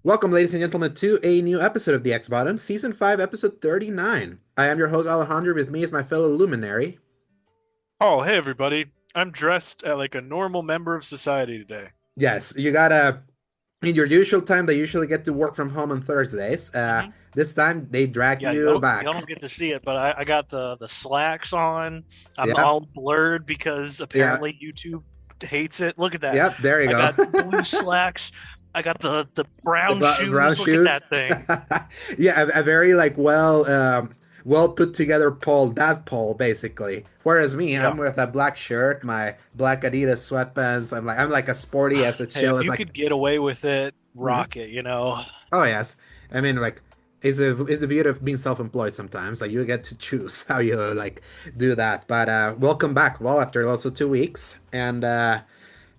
Welcome, ladies and gentlemen, to a new episode of the X Bottom, Season 5, Episode 39. I am your host, Alejandro. With me is my fellow luminary. Oh, hey everybody. I'm dressed like a normal member of society today. Yes, you gotta, in your usual time, they usually get to work from home on Thursdays. hmm This time, they drag Yeah, you y'all back. don't get to see it, but I got the slacks on. I'm Yep, all blurred because yeah, apparently YouTube hates it. Look at that. yep, there you I go. got blue slacks. I got the The brown brown shoes. Look at shoes. that thing. Yeah, a very like well put together Paul, that Paul basically. Whereas me, Yeah. I'm with a black shirt, my black Adidas sweatpants. I'm like as sporty as it's Hey, chill if as you like. could get away with it, Mhm. rock it. Oh yes, I mean like. Is the beauty of being self-employed sometimes. Like you get to choose how you like do that. But welcome back. Well, after also 2 weeks. And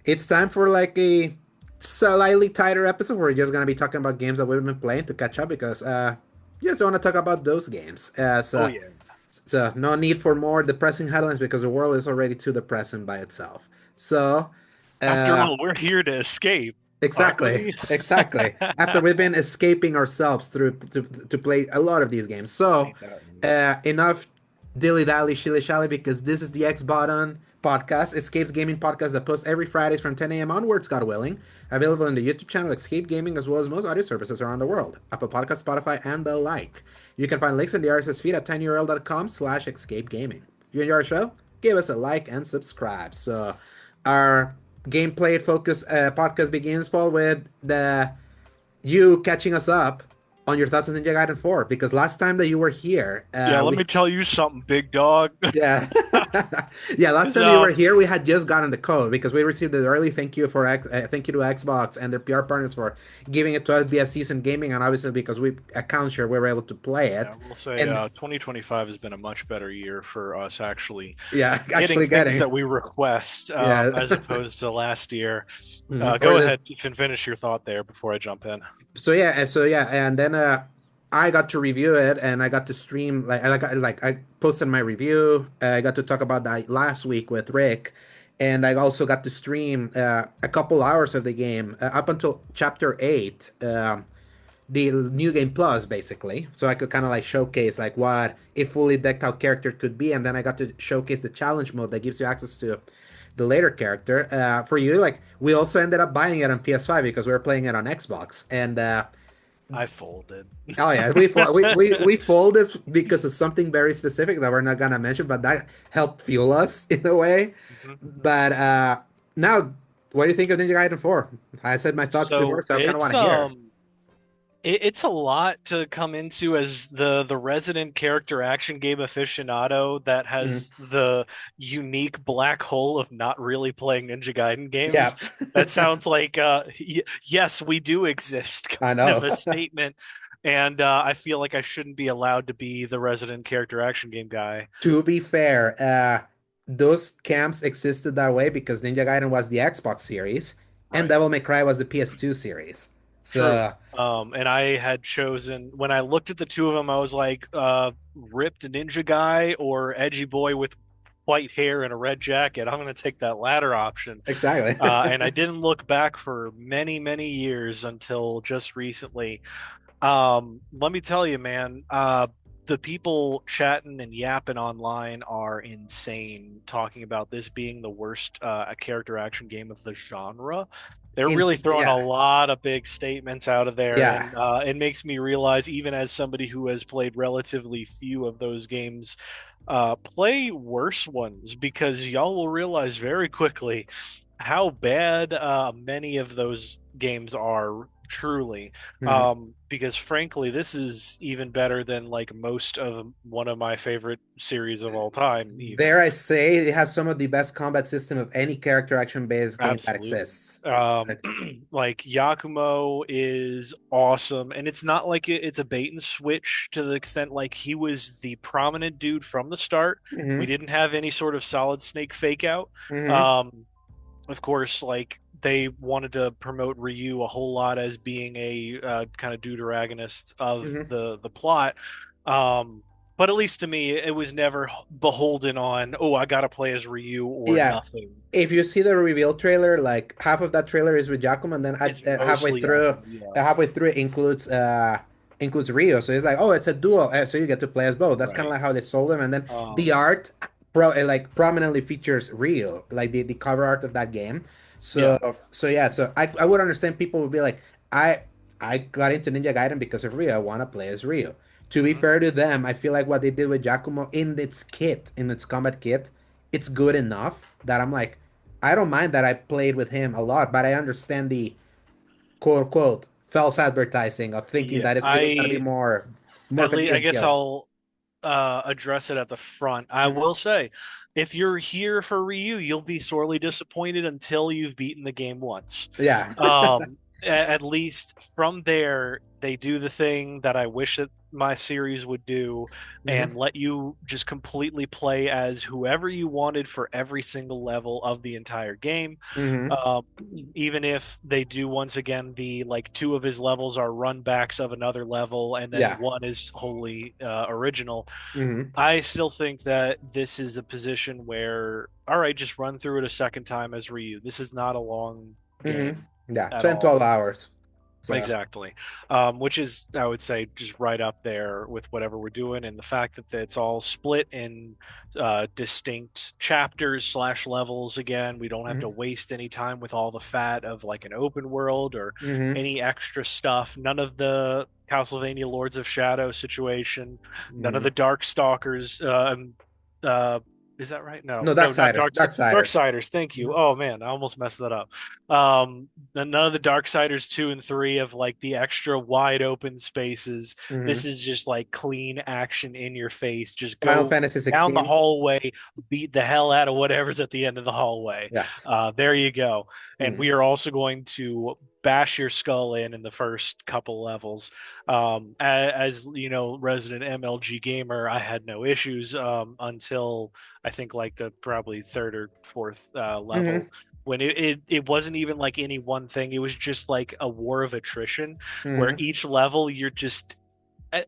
it's time for like a slightly tighter episode where we're just gonna be talking about games that we've been playing to catch up because you just want to talk about those games. Oh So yeah. no need for more depressing headlines because the world is already too depressing by itself. So After uh all, we're here to escape, aren't exactly, we? exactly. After we've been escaping ourselves through to play a lot of these games. So Ain't that right? enough dilly-dally, shilly-shally, because this is the X Button podcast, Escapes Gaming podcast that posts every Fridays from 10 a.m. onwards, God willing. Available on the YouTube channel Escape Gaming as well as most audio services around the world, Apple Podcast, Spotify, and the like. You can find links in the RSS feed at tinyurl.com/escape gaming. If you enjoy our show, give us a like and subscribe. So our gameplay focus podcast begins, Paul, with the you catching us up on your thoughts on Ninja Gaiden 4 because last time that you were here, Yeah, let we me tell you something, big dog. yeah. Yeah, last Because time you were here, we had just gotten the code because we received the early thank you to Xbox and their PR partners for giving it to us via Season Gaming, and obviously because we account share, we were able to play Yeah, it. we'll say And 2025 has been a much better year for us actually yeah, getting actually things getting that we request yeah. as opposed to last year. Mhm. Go ahead, you can finish your thought there before I jump in. And then I got to review it and I got to stream I posted my review. I got to talk about that last week with Rick, and I also got to stream a couple hours of the game up until chapter 8, the new game plus basically, so I could kind of like showcase like what a fully decked out character could be, and then I got to showcase the challenge mode that gives you access to the later character. For you, like we also ended up buying it on PS5 because we were playing it on Xbox, and I folded. oh yeah, we folded because of something very specific that we're not gonna mention, but that helped fuel us in a way. Mhm. But now, what do you think of Ninja Gaiden 4? I said my thoughts before, So so I kind of want to hear. it's a lot to come into as the resident character action game aficionado that Mhm. has the unique black hole of not really playing Ninja Gaiden games. Yeah, That sounds like yes, we do exist, I kind of know. a statement. And I feel like I shouldn't be allowed to be the resident character action game guy. To be fair, those camps existed that way because Ninja Gaiden was the Xbox series and Right. Devil May Cry was the PS2 series. True. So, And I had chosen when I looked at the two of them, I was like, ripped ninja guy or edgy boy with white hair and a red jacket. I'm going to take that latter option. And I exactly. didn't look back for many, many years until just recently. Let me tell you, man, the people chatting and yapping online are insane, talking about this being the worst character action game of the genre. They're really throwing a Yeah, lot of big statements out of there, yeah. and it makes me realize, even as somebody who has played relatively few of those games, play worse ones because y'all will realize very quickly how bad many of those games are truly. Mhm. Because frankly, this is even better than like most of one of my favorite series of all time, even. Dare I say, it has some of the best combat system of any character action-based game that Absolutely. exists. Um, Like, like Yakumo is awesome, and it's not like it's a bait and switch to the extent like he was the prominent dude from the start. We hmm didn't have any sort of Solid Snake fake out. hmm Um, of course, like they wanted to promote Ryu a whole lot as being a kind of deuteragonist of hmm the plot. Um, But at least to me, it was never beholden on, oh, I gotta play as Ryu or Yeah. nothing. If you see the reveal trailer, like half of that trailer is with Giacomo, and then It's halfway mostly through, Yakumo, yeah. it includes Rio. So it's like, oh, it's a duo, so you get to play as both. That's kind of Right. like how they sold him. And then the Um, art, like prominently features Rio, like the cover art of that game. yeah. So yeah, so I would understand people would be like, I I got into Ninja Gaiden because of Rio. I want to play as Rio. To be Hmm. fair to them, I feel like what they did with Giacomo in its combat kit, it's good enough that I'm like, I don't mind that I played with him a lot, but I understand the quote unquote false advertising of thinking Yeah. that it's really gonna be more At least, I fatigue and guess kill. I'll address it at the front. I Mhm. will say, if you're here for Ryu, you'll be sorely disappointed until you've beaten the game once. Yeah. At least from there, they do the thing that I wish that my series would do and Hmm. let you just completely play as whoever you wanted for every single level of the entire game. Hmm. Um, Even if they do once again the like two of his levels are run backs of another level and then Yeah. one is wholly original, Hmm. I still think that this is a position where, all right, just run through it a second time as Ryu. This is not a long Hmm. game Yeah. at 10, all. 12 hours. So. Exactly. Which is, I would say, just right up there with whatever we're doing. And the fact that it's all split in distinct chapters slash levels again, we don't have to Hmm. waste any time with all the fat of like an open world or Hmm. any extra stuff. None of the Castlevania Lords of Shadow situation, none of Hmm. the Dark Stalkers. Uh, is that right? No, No, no, not Darksiders. Dark Darksiders. Darksiders. Thank you. Mhm. Oh man, I almost messed that up. None of the Darksiders 2 and 3 of like the extra wide open spaces. This Hmm. is just like clean action in your face. Just Final go Fantasy down the 16. hallway, beat the hell out of whatever's at the end of the hallway. Yeah. There you go. And Hmm. we are also going to bash your skull in the first couple levels. As you know, resident MLG gamer, I had no issues until I think like the probably third or fourth level Hmm. when it wasn't even like any one thing. It was just like a war of attrition where Hmm. each level you're just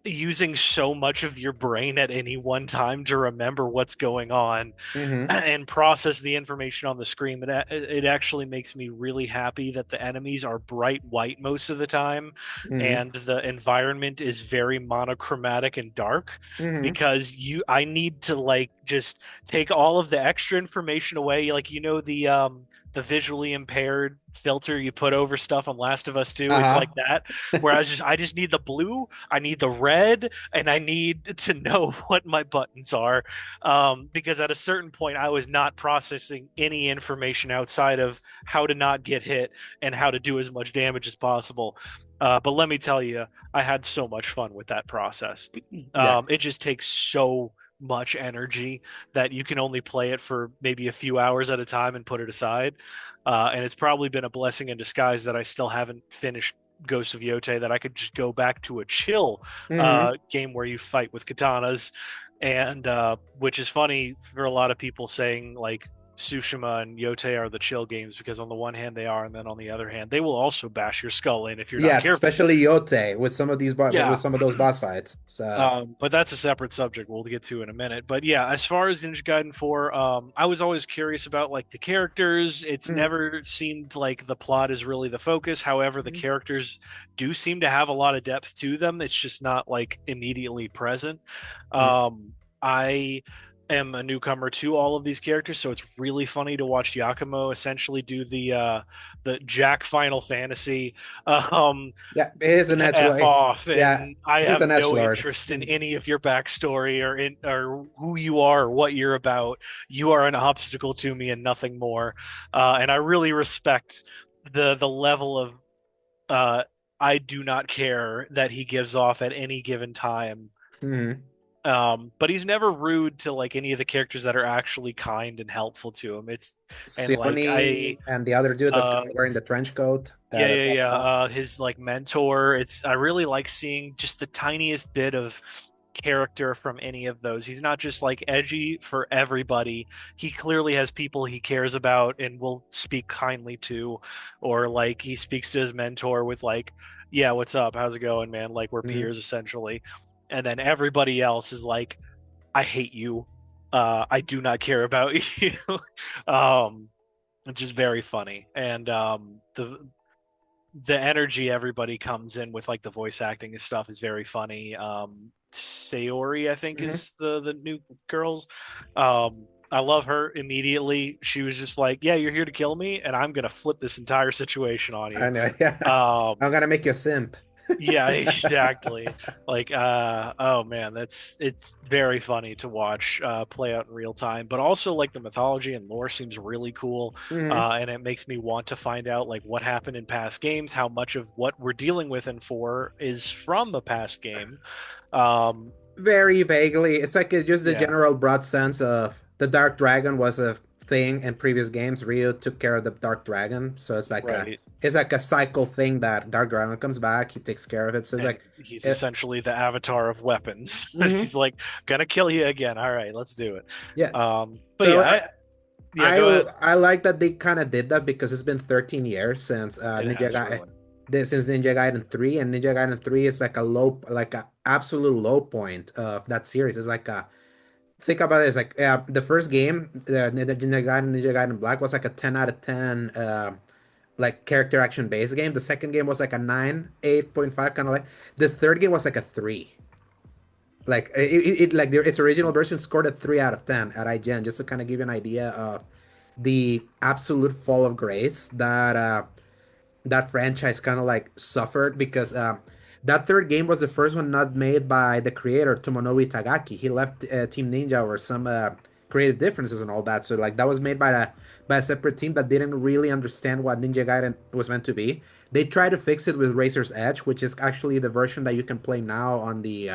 using so much of your brain at any one time to remember what's going on Hmm. and process the information on the screen. It actually makes me really happy that the enemies are bright white most of the time Hmm. and the environment is very monochromatic and dark Hmm. because you I need to like just take all of the extra information away, like the visually impaired filter you put over stuff on Last of Us 2. It's Uh-huh. like that. Whereas I just need the blue, I need the red, and I need to know what my buttons are. Because at a certain point, I was not processing any information outside of how to not get hit and how to do as much damage as possible. But let me tell you, I had so much fun with that process. Yeah. It just takes so much energy that you can only play it for maybe a few hours at a time and put it aside. And it's probably been a blessing in disguise that I still haven't finished Ghost of Yote, that I could just go back to a chill Hmm. game where you fight with katanas, and which is funny for a lot of people saying like Tsushima and Yote are the chill games because on the one hand they are, and then on the other hand they will also bash your skull in if you're not Yes, careful. especially Yote with some of with Yeah. some of those boss fights. So. But that's a separate subject we'll get to in a minute. But yeah, as far as Ninja Gaiden 4, I was always curious about like the characters. It's Mhm. never seemed like the plot is really the focus. However, the Mhm. characters do seem to have a lot of depth to them. It's just not like immediately present. I am a newcomer to all of these characters, so it's really funny to watch Yakumo essentially do the Jack Final Fantasy um Yeah, he is an edge F lord. off, Yeah, and I he's have an edge no lord. interest in Mhm. any of your backstory or who you are or what you're about. You are an obstacle to me and nothing more. And I really respect the level of uh, I do not care that he gives off at any given time. Mhm. But he's never rude to like any of the characters that are actually kind and helpful to him. It's and like Sione and the other dude that's uh, kind of wearing the trench coat. yeah, That's yeah, got the yeah. dog. His like mentor. It's I really like seeing just the tiniest bit of character from any of those. He's not just like edgy for everybody. He clearly has people he cares about and will speak kindly to, or like he speaks to his mentor with like, "Yeah, what's up? How's it going, man? Like we're Mhm. peers essentially." and then everybody else is like, I hate you. I do not care about you. um, which is very funny. And the energy everybody comes in with, like the voice acting and stuff, is very funny. Sayori, I think, Hmm. is the new girls. I love her immediately. She was just like, "Yeah, you're here to kill me, and I'm gonna flip this entire situation on you." I know. Yeah. I'm Um, gonna make you a simp. yeah, exactly. Like, oh man, it's very funny to watch play out in real time. But also, like, the mythology and lore seems really cool, Hmm. and it makes me want to find out like what happened in past games, how much of what we're dealing with in four is from a past game. Um, Very vaguely. It's like just the yeah, general broad sense of the Dark Dragon was a thing in previous games. Ryu took care of the Dark Dragon, so right. it's like a cycle thing that Dark Dragon comes back, he takes care of it. So it's And like he's it, essentially the avatar of weapons. mhm. He's like, gonna kill you again. All right, let's do it. Yeah. But So yeah, yeah, go ahead. I like that they kind of did that because it's been 13 years since It has really. Since Ninja Gaiden 3, and Ninja Gaiden 3 is like a low, like a absolute low point of that series. It's like a think about it, it's like the first game, Ninja Gaiden Black was like a 10 out of 10 like character action based game. The second game was like a 9, 8.5 kind of like. The third game was like a 3. Like like its original version scored a 3 out of 10 at IGN, just to kind of give you an idea of the absolute fall of grace that that franchise kind of like suffered because that third game was the first one not made by the creator Tomonobu Itagaki. He left Team Ninja over some creative differences and all that. So like that was made by a separate team that didn't really understand what Ninja Gaiden was meant to be. They tried to fix it with Razor's Edge, which is actually the version that you can play now on the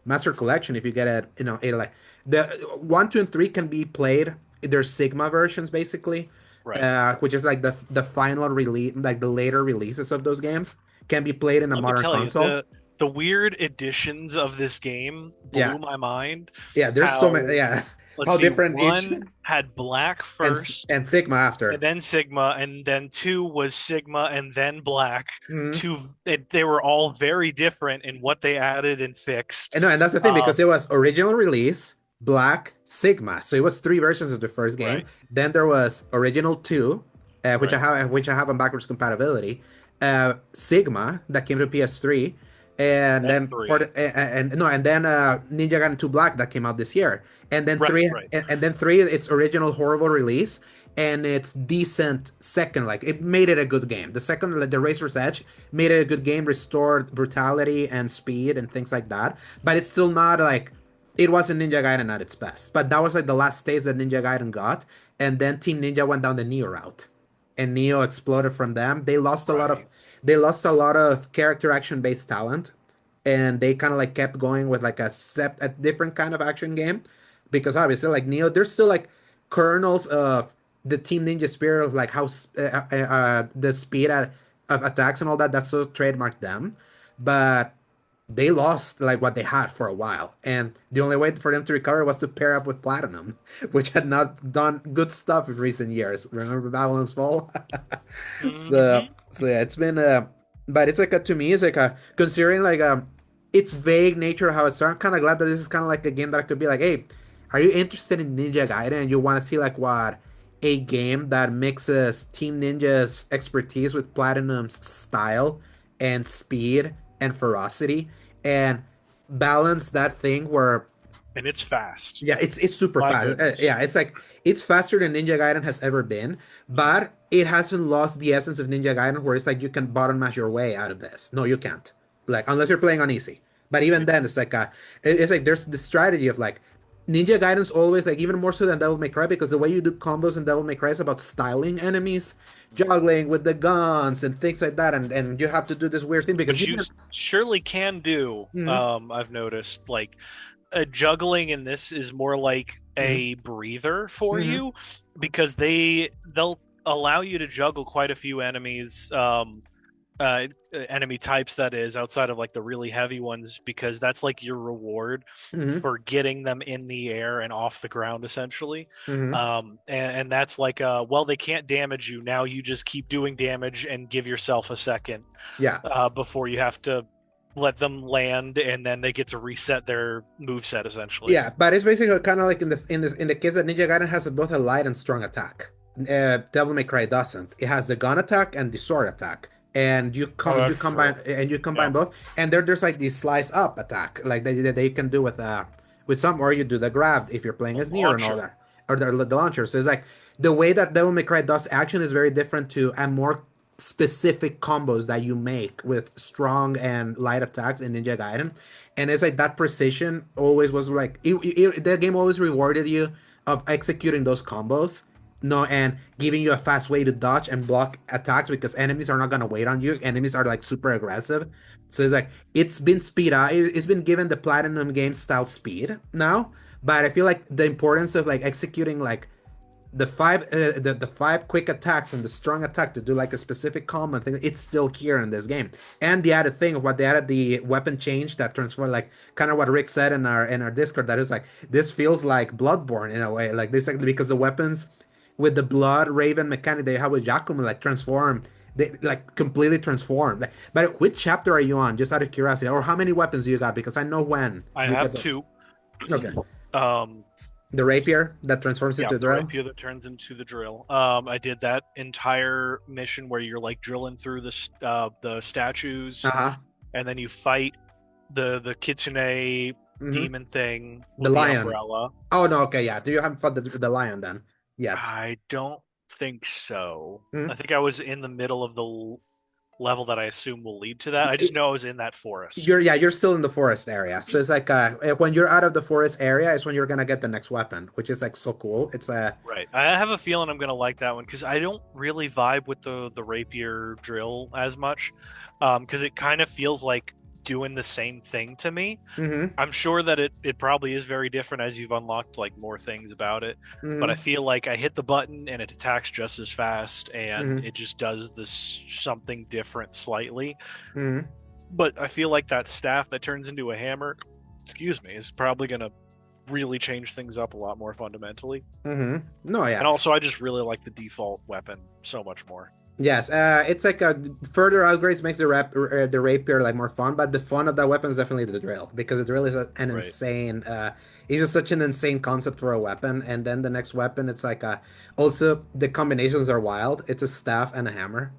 Master Collection if you get it. You know, it like the 1, 2, and 3 can be played. There's Sigma versions basically, Right. which is like the final release, like the later releases of those games, can be played in a Let me modern tell you, console. the weird additions of this game Yeah, blew my mind. yeah. There's so many. How, Yeah, let's how see, different each one had black first, and Sigma and after. then Sigma, and then two was Sigma, and then black. Mhm. Two, they were all very different in what they added and fixed. And no, and that's the thing because Um, it was original release, Black, Sigma. So it was three versions of the first game. right, Then there was original two, right, which I have on backwards compatibility. Sigma that came to PS3, and then then three, and then Ninja Gaiden 2 Black that came out this year. right, right, And then three, its original horrible release and its decent second. Like it made it a good game. The second, like, the Razor's Edge, made it a good game, restored brutality and speed and things like that. But it's still not like it wasn't Ninja Gaiden at its best. But that was like the last stage that Ninja Gaiden got, and then Team Ninja went down the Neo route, and Neo exploded from them. right. They lost a lot of character action based talent, and they kind of like kept going with like a different kind of action game, because obviously like Neo, there's still like kernels of the Team Ninja spirit of like how the speed of attacks and all that. That's what trademarked them, but they lost like what they had for a while, and the only way for them to recover was to pair up with Platinum, which had not done good stuff in recent years. Remember Babylon's Fall? Hmm. So yeah, it's been but it's like a to me it's like a considering like its vague nature how it started. I'm kind of glad that this is kind of like a game that I could be like, hey, are you interested in Ninja Gaiden and you want to see like what a game that mixes Team Ninja's expertise with Platinum's style and speed and ferocity and balance that thing where And it's fast. yeah, it's super My fast. goodness. Yeah, it's like it's faster than Ninja Gaiden has ever been, Mm. but it hasn't lost the essence of Ninja Gaiden, where it's like you can button mash your way out of this. No, you can't. Like unless you're playing on easy. But even then, it's like it's like there's the strategy of like Ninja Gaiden's always like even more so than Devil May Cry because the way you do combos in Devil May Cry is about styling enemies, juggling with the guns and things like that, and you have to do this weird thing because Which you you didn't. surely can do. Mhm, I've noticed, like, juggling in this is more like mhm, a breather for mhm, you, because they'll allow you to juggle quite a few enemies, enemy types, that is, outside of like the really heavy ones, because that's like your reward mhm, for getting them in the air and off the ground, essentially. mhm. And that's like, well, they can't damage you now, you just keep doing damage and give yourself a second Yeah. before you have to. let them land, and then they get to reset their move set essentially. Yeah, but it's basically kind of like in the case that Ninja Gaiden has both a light and strong attack. Devil May Cry doesn't. It has the gun attack and the sword attack, and Oh, you that's true. combine Yeah, both. And there's like the slice up attack, like that you can do with some, or you do the grab if you're playing the as Nier and all launcher. that, or the launcher. So it's like the way that Devil May Cry does action is very different to a more specific combos that you make with strong and light attacks in Ninja Gaiden. And it's like that precision always was like the game always rewarded you of executing those combos, no, and giving you a fast way to dodge and block attacks because enemies are not gonna wait on you. Enemies are like super aggressive, so it's like it's been speed up. It's been given the platinum game style speed now, but I feel like the importance of like executing like the five quick attacks and the strong attack to do like a specific combo thing, it's still here in this game. And the added thing of what they added, the weapon change that transform, like kind of what Rick said in our Discord, that is like this feels like Bloodborne in a way, like this, like, because the weapons with the blood raven mechanic they have with Jakuma like transform, they like completely transform. But which chapter are you on, just out of curiosity, or how many weapons do you got? Because I know when I you get have the, two. okay, um, the rapier that transforms yeah, into a the drill. rapier that turns into the drill. I did that entire mission where you're like drilling through the statues, Uh-huh. and then you fight the kitsune Mm-hmm. demon thing The with the lion. umbrella. Oh no, okay, yeah. Do you haven't fought the lion then? Yet. I don't think so. I Hmm. think I was in the middle of the level that I assume will lead to that. I just know I was in that forest. You're still in the forest area. So it's like when you're out of the forest area is when you're gonna get the next weapon, which is like so cool. It's Right. I have a feeling I'm gonna like that one because I don't really vibe with the rapier drill as much, because it kind of feels like doing the same thing to me. mm-hmm, I'm sure that it probably is very different as you've unlocked like more things about it, but I mm-hmm, feel like I hit the button and it attacks just as fast and mm-hmm, it just does this something different slightly. mm-hmm, But I feel like that staff that turns into a hammer, excuse me, is probably gonna really change things up a lot more fundamentally. mm-hmm. No, And yeah. also, I just really like the default weapon so much more. Yes, it's like a further upgrades makes the rapier like more fun, but the fun of that weapon is definitely the drill because the drill is an Right. insane. It's just such an insane concept for a weapon, and then the next weapon, it's like also the combinations are wild. It's a staff and a hammer.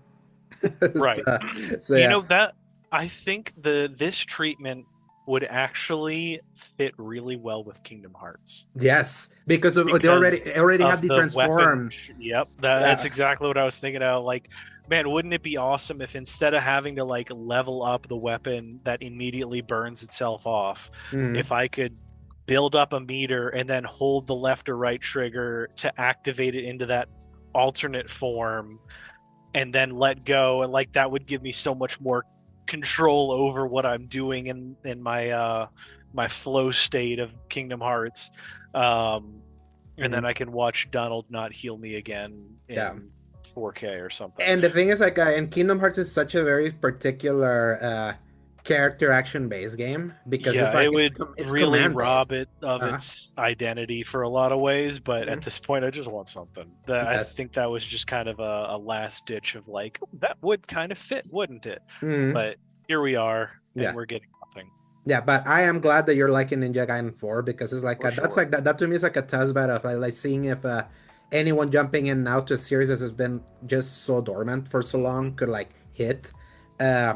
Right. So, so You yeah, know that I think the this treatment would actually fit really well with Kingdom Hearts yes, because they because already have of the the weapon. transform. Yep, that's Yeah. exactly what I was thinking of. Like, man, wouldn't it be awesome if instead of having to like level up the weapon that immediately burns itself off, Hmm. if I could build up a meter and then hold the left or right trigger to activate it into that alternate form and then let go, and like that would give me so much more control over what I'm doing in my my flow state of Kingdom Hearts. um and then Hmm. I can watch Donald not heal me again Yeah. in 4K or something. And the thing is, like, and Kingdom Hearts is such a very particular character action based game because it's Yeah, like it would it's really command rob based. it of Uh, its identity for a lot of ways, but at mhm. this point I just want something that I Yes. think that was just kind of a last ditch of like, "Oh, that would kind of fit, wouldn't it?" Hmm. But here we are and Yeah. we're getting nothing. Yeah, but I am glad that you're liking Ninja Gaiden 4 because it's like For that's sure. like that to me is like a test bed of like seeing if anyone jumping in now to a series that has been just so dormant for so long could like hit. Uh,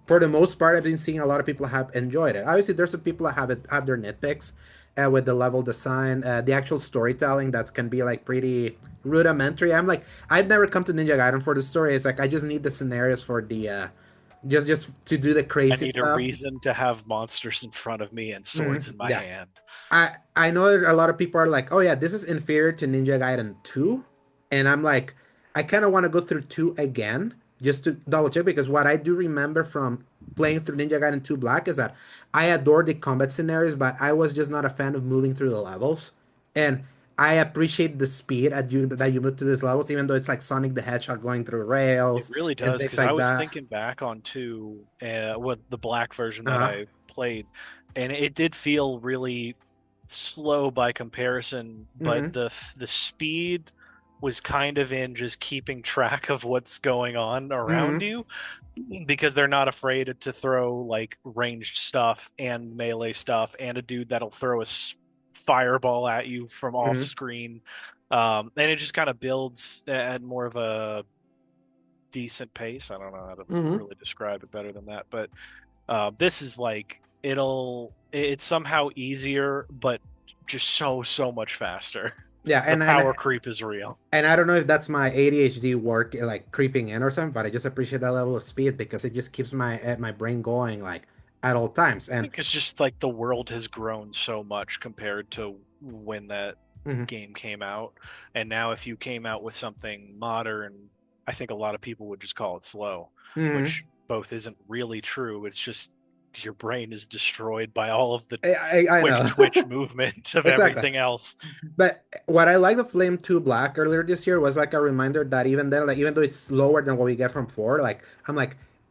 for the most part, I've been seeing a lot of people have enjoyed it. Obviously, there's some people that have their nitpicks with the level design, the actual storytelling that can be like pretty rudimentary. I'm like, I've never come to Ninja Gaiden for the story. It's like I just need the scenarios for the just to do the I crazy need a stuff. reason to have monsters in front of me and swords in my Yeah, hand. I know that a lot of people are like, oh yeah, this is inferior to Ninja Gaiden 2, and I'm like, I kind of want to go through 2 again just to double check because what I do remember from playing through Ninja Gaiden 2 Black is that I adored the combat scenarios, but I was just not a fan of moving through the levels, and I appreciate the speed at you that you move to these levels, even though it's like Sonic the Hedgehog going through It rails really and does, things because I like was that. thinking back on two, what the black version that Uh-huh. I played, and it did feel really slow by comparison, but Hmm. the speed was kind of in just keeping track of what's going on around Mm-hmm. you, because they're not afraid to throw like ranged stuff and melee stuff and a dude that'll throw a fireball at you from off Mm-hmm. screen. And it just kind of builds at more of a decent pace. I don't know how to Mm-hmm. really describe it better than that, but this is like it's somehow easier, but just so much faster. Yeah, The power creep is real. and I don't know if that's my ADHD work like creeping in or something, but I just appreciate that level of speed because it just keeps my brain going like at all times. I And think it's just like the world has grown so much compared to when that mm-hmm. game came out. And now, if you came out with something modern, I think a lot of people would just call it slow, Mm-hmm. which both isn't really true. It's just your brain is destroyed by all of the I quick know. twitch movement of Exactly. everything else. But what I like of Flame 2 Black earlier this year was like a reminder that even then, like even though it's slower than what we get from 4, like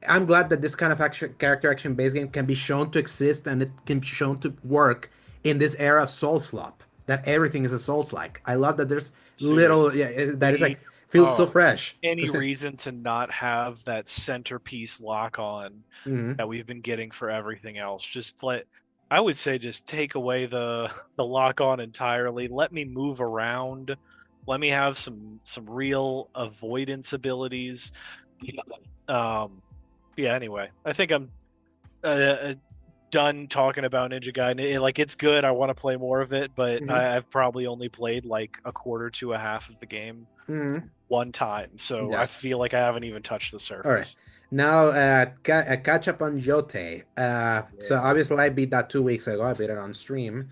I'm glad that this kind of action character action based game can be shown to exist and it can be shown to work in this era of Soul Slop. That everything is a Souls like. I love that there's little Seriously. that is The like feels so fresh. any reason to not have that centerpiece lock on Hmm. that we've been getting for everything else. Just let I would say just take away the lock on entirely. Let me move around. Let me have some real avoidance abilities. Um yeah, anyway. I think I'm done talking about Ninja Gaiden. Like it's good. I want to play more of it, but Hmm. I've probably only played like a quarter to a half of the game Hmm. one time, so I Yeah. feel like I haven't even touched the All right. surface. Now, catch up on Jote. So Yeah. obviously I beat that 2 weeks ago. I beat it on stream,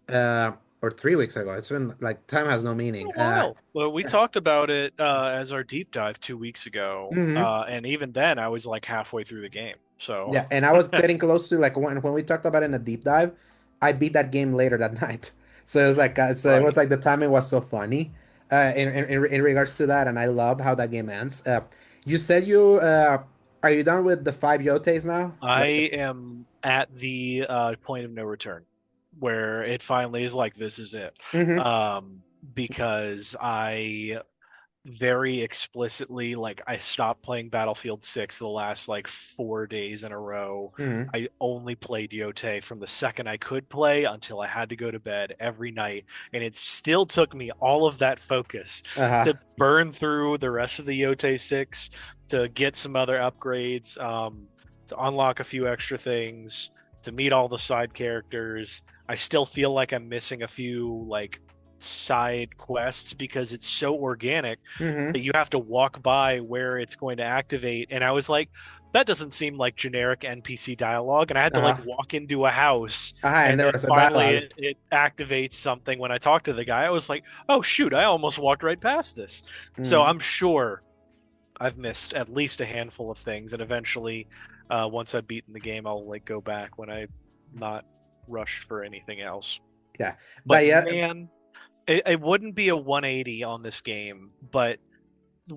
or 3 weeks ago. It's been like time has no A meaning. while. Well, we talked about it as our deep dive 2 weeks ago, Mhm. and even then, I was like halfway through the game. So, Yeah, and I was getting close to like when we talked about it in a deep dive, I beat that game later that night. So it was like it was right. like the timing was so funny, in regards to that, and I love how that game ends. You said you are you done with the 5 Yotes now? I Like, am at the point of no return, where it finally is like this is it, mm-hmm, um, because I very explicitly like I stopped playing Battlefield 6 the last like 4 days in a row. mm-hmm, I only played Yote from the second I could play until I had to go to bed every night, and it still took me all of that focus uh-huh, to burn through the rest of the Yote 6, to get some other upgrades, to unlock a few extra things, to meet all the side characters. I still feel like I'm missing a few like side quests because it's so organic mm-hmm, that you have to walk by where it's going to activate. And I was like, that doesn't seem like generic NPC dialogue. And I had to like uh-huh, walk into a house, uh-huh, and and there then was a finally dialogue. it activates something when I talked to the guy. I was like, oh shoot, I almost walked right past this. So Mm-hmm. I'm sure I've missed at least a handful of things. And eventually, once I've beaten the game, I'll like go back when I'm not rushed for anything else. Yeah, But but yeah, man, it wouldn't be a 180 on this game, but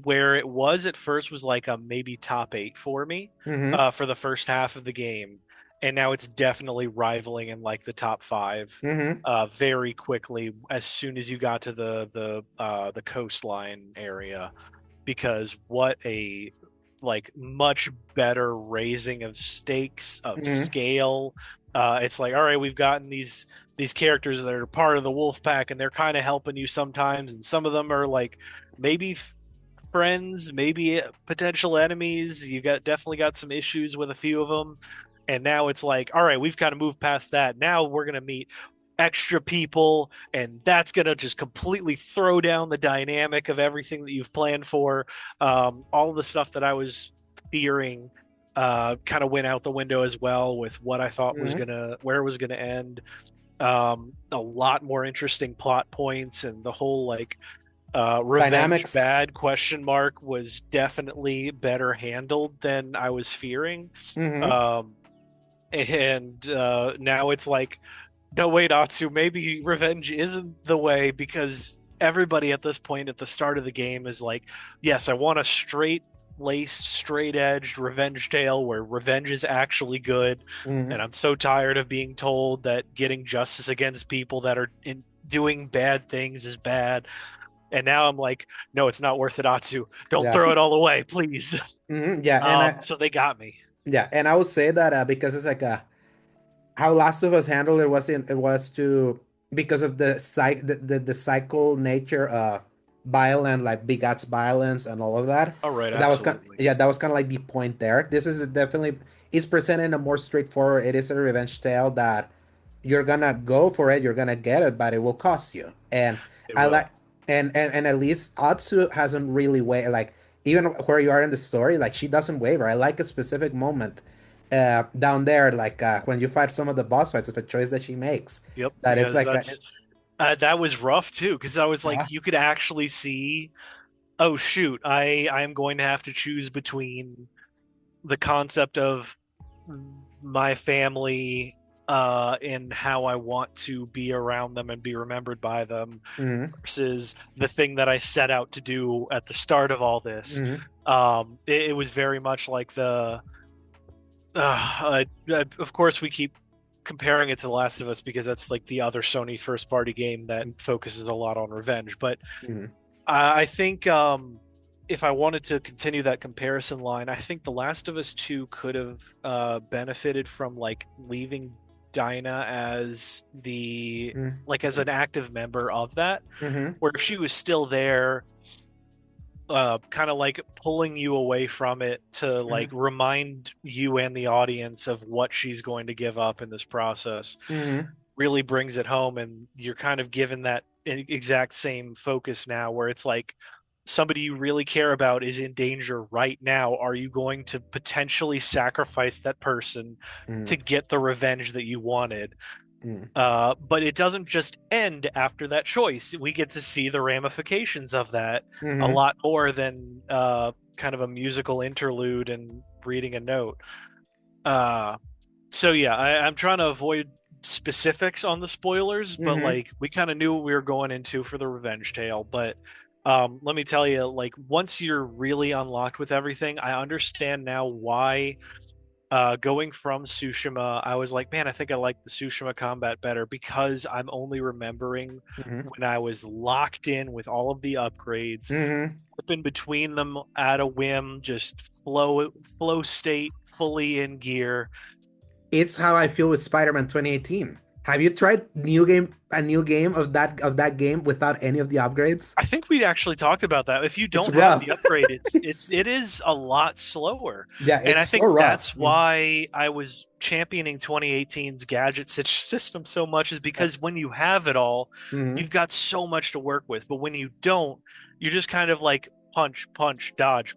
where it was at first was like a maybe top eight for me mm-hmm, for the first half of the game, and now it's definitely rivaling in like the top five mm-hmm, very quickly as soon as you got to the coastline area, because what a like much better raising of stakes of mm-hmm, scale. It's like, all right, we've gotten these characters that are part of the wolf pack, and they're kind of helping you sometimes, and some of them are like maybe friends, maybe potential enemies. You got definitely got some issues with a few of them, and now it's like, all right, we've kind of moved past that. Now we're gonna meet extra people, and that's going to just completely throw down the dynamic of everything that you've planned for. All the stuff that I was fearing kind of went out the window as well, with what I thought was mm-hmm. gonna where it was gonna end. A lot more interesting plot points, and the whole like revenge Dynamics. bad question mark was definitely better handled than I was fearing. Mm-hmm, um and now it's like, no, wait, Atsu, maybe revenge isn't the way, because everybody at this point at the start of the game is like, yes, I want a straight laced, straight edged revenge tale where revenge is actually good. And mm-hmm. I'm so tired of being told that getting justice against people that are doing bad things is bad. And now I'm like, no, it's not worth it, Atsu. Don't Yeah. throw it all away, please. Yeah, and So they got me. I would say that because it's like how Last of Us handled it was to because of the cycle nature of violence, like begats violence and all of that. All right, That was absolutely. that was kind of like the point there. This is definitely is presented in a more straightforward. It is a revenge tale that you're gonna go for it, you're gonna get it, but it will cost you. And It I will. like and at least Atsu hasn't really like even where you are in the story, like she doesn't waver. I like a specific moment down there, like when you fight some of the boss fights, of a choice that she makes. Yep, That it's because like that was rough too, because I was like, uh, you could actually see, oh shoot, I am going to have to choose between the concept of my family and how I want to be around them and be remembered by them mhm, versus the thing that I set out to do at the start of all this. mhm, It was very much like of course, we keep comparing it to The Last of Us because that's like the other Sony first party game that focuses a lot on revenge. But mhm, I think if I wanted to continue that comparison line, I think The Last of Us 2 could have benefited from like leaving Dinah as the mhm, like as an active member of that, mhm, where if she was still there, kind of like pulling you away from it to like mhm, remind you and the audience of what she's going to give up in this process mhm, really brings it home. And you're kind of given that exact same focus now where it's like somebody you really care about is in danger right now. Are you going to potentially sacrifice that person to mhm, get the revenge that you wanted? mhm, But it doesn't just end after that choice. We get to see the ramifications of that a mhm, lot more than kind of a musical interlude and reading a note. Uh, so yeah, I'm trying to avoid specifics on the spoilers, but mhm, like we kind of knew what we were going into for the revenge tale. But let me tell you, like once you're really unlocked with everything, I understand now why going from Tsushima, I was like, man, I think I like the Tsushima combat better because I'm only remembering mhm, when I was locked in with all of the upgrades, mhm. flipping between them at a whim, just flow state, fully in gear. It's how I feel with Spider-Man 2018. Have you tried a new game of that game without any of the upgrades? I think we actually talked about that. If you It's don't have rough. the upgrade, It's it is a lot slower. yeah, And it's I so think rough. that's why I was championing 2018's gadget system so much is because when you have it all, Mm-hmm. you've got so much to work with. But when you don't, you're just kind of like punch, dodge,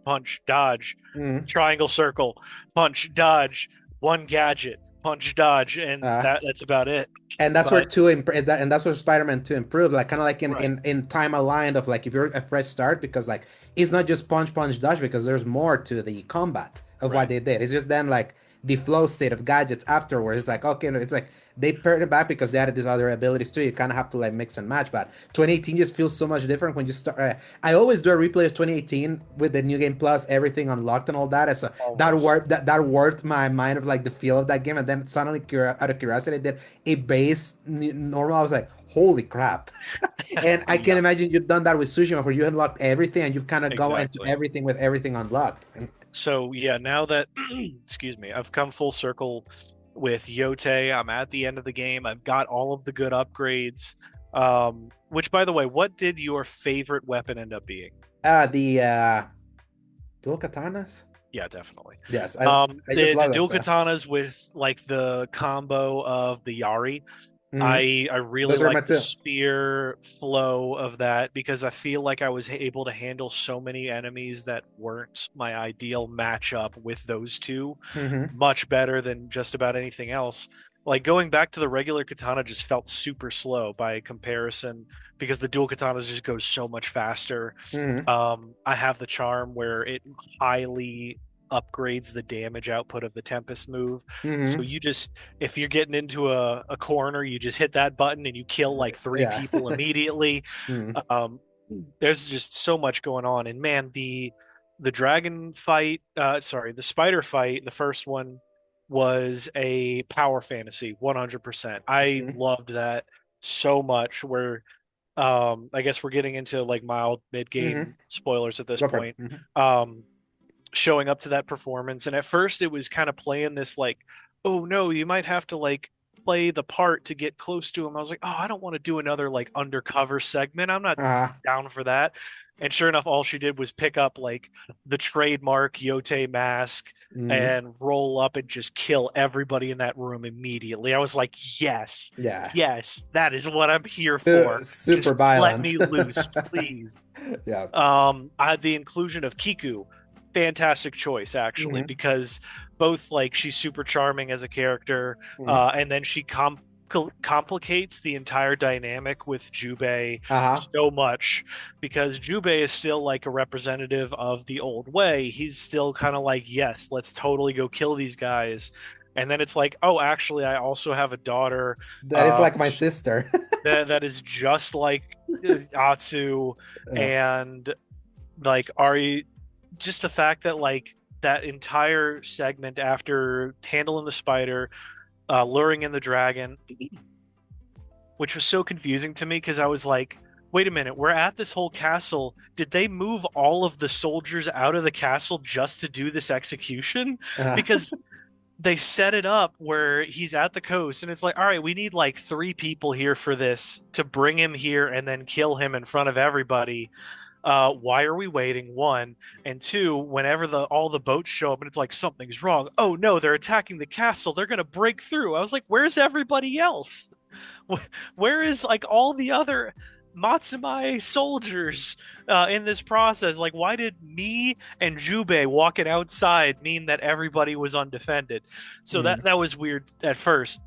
Mm-hmm. triangle, circle, punch, dodge, one gadget, punch, dodge, and Uh, that's about it. and that's where But and that's where Spider-Man 2 improved, like kind of like right, in time aligned of like if you're a fresh start, because like it's not just punch dodge, because there's more to the combat of what right. they did. It's just then like the flow state of gadgets afterwards. It's like okay, no, it's like they pared it back because they added these other abilities too. You kind of have to like mix and match. But 2018 just feels so much different when you start. I always do a replay of 2018 with the new game plus everything unlocked and all that. And so Always. that warped my mind of like the feel of that game. And then suddenly, out of curiosity, I did a base normal. I was like, holy crap! And I can Yeah, imagine you've done that with Tsushima, where you unlocked everything and you kind of go into exactly. everything with everything unlocked. And, So yeah, now that excuse me, I've come full circle with Yote. I'm at the end of the game. I've got all of the good upgrades. Which by the way, what did your favorite weapon end up being? the dual katanas. Yeah, definitely. Yes, I just The love dual that. katanas with like the combo of the Yari. Hmm. I really Those are my like the two. spear flow of that because I feel like I was able to handle so many enemies that weren't my ideal matchup with those two Hmm. much better than just about anything else. Like going back to the regular katana just felt super slow by comparison because the dual katanas just go so much faster. Hmm. I have the charm where it highly upgrades the damage output of the Tempest move. So Hmm. you just, if you're getting into a corner, you just hit that button and you kill like three Yeah. people immediately. Hmm. Um, there's just so much going on. And man, the dragon fight, sorry, the spider fight, the first one was a power fantasy, 100%. I Hmm. loved that so much where I guess we're getting into like mild Hmm. mid-game spoilers at this Go for it. point. Um, Showing up to that performance, and at first it was kind of playing this like, oh no, you might have to like play the part to get close to him. I was like, oh, I don't want to do another like undercover segment. I'm not Uh, down for that. And sure enough, all she did was pick up like the trademark Yote mask mm, and roll up and just kill everybody in that room immediately. I was like, yes, yeah. yes, that is what I'm here for. Super Just let violent. me loose, please. Yeah. I had the inclusion of Kiku, fantastic choice actually, Hmm. because both like she's super charming as a character, Hmm. and then she complicates the entire dynamic with Jubei Uh-huh. so much, because Jubei is still like a representative of the old way. He's still kind of like, yes, let's totally go kill these guys. And then it's like, oh, actually, I also have a daughter That is uh, like my sister. that is just like Atsu, Yeah. and like Ari, just the fact that like that entire segment after handling the spider, luring in the dragon, which was so confusing to me because I was like, wait a minute, we're at this whole castle. Did they move all of the soldiers out of the castle just to do this execution? Uh, Because they set it up where he's at the coast and it's like, all right, we need like three people here for this to bring him here and then kill him in front of everybody. Why are we waiting? One, and two, whenever the all the boats show up and it's like something's wrong. Oh no, they're attacking the castle. They're gonna break through. I was like, where's everybody else? Where is like all the other Matsumae soldiers in this process? Like, why did me and Jubei walking outside mean that everybody was undefended? So mm, that was weird at first.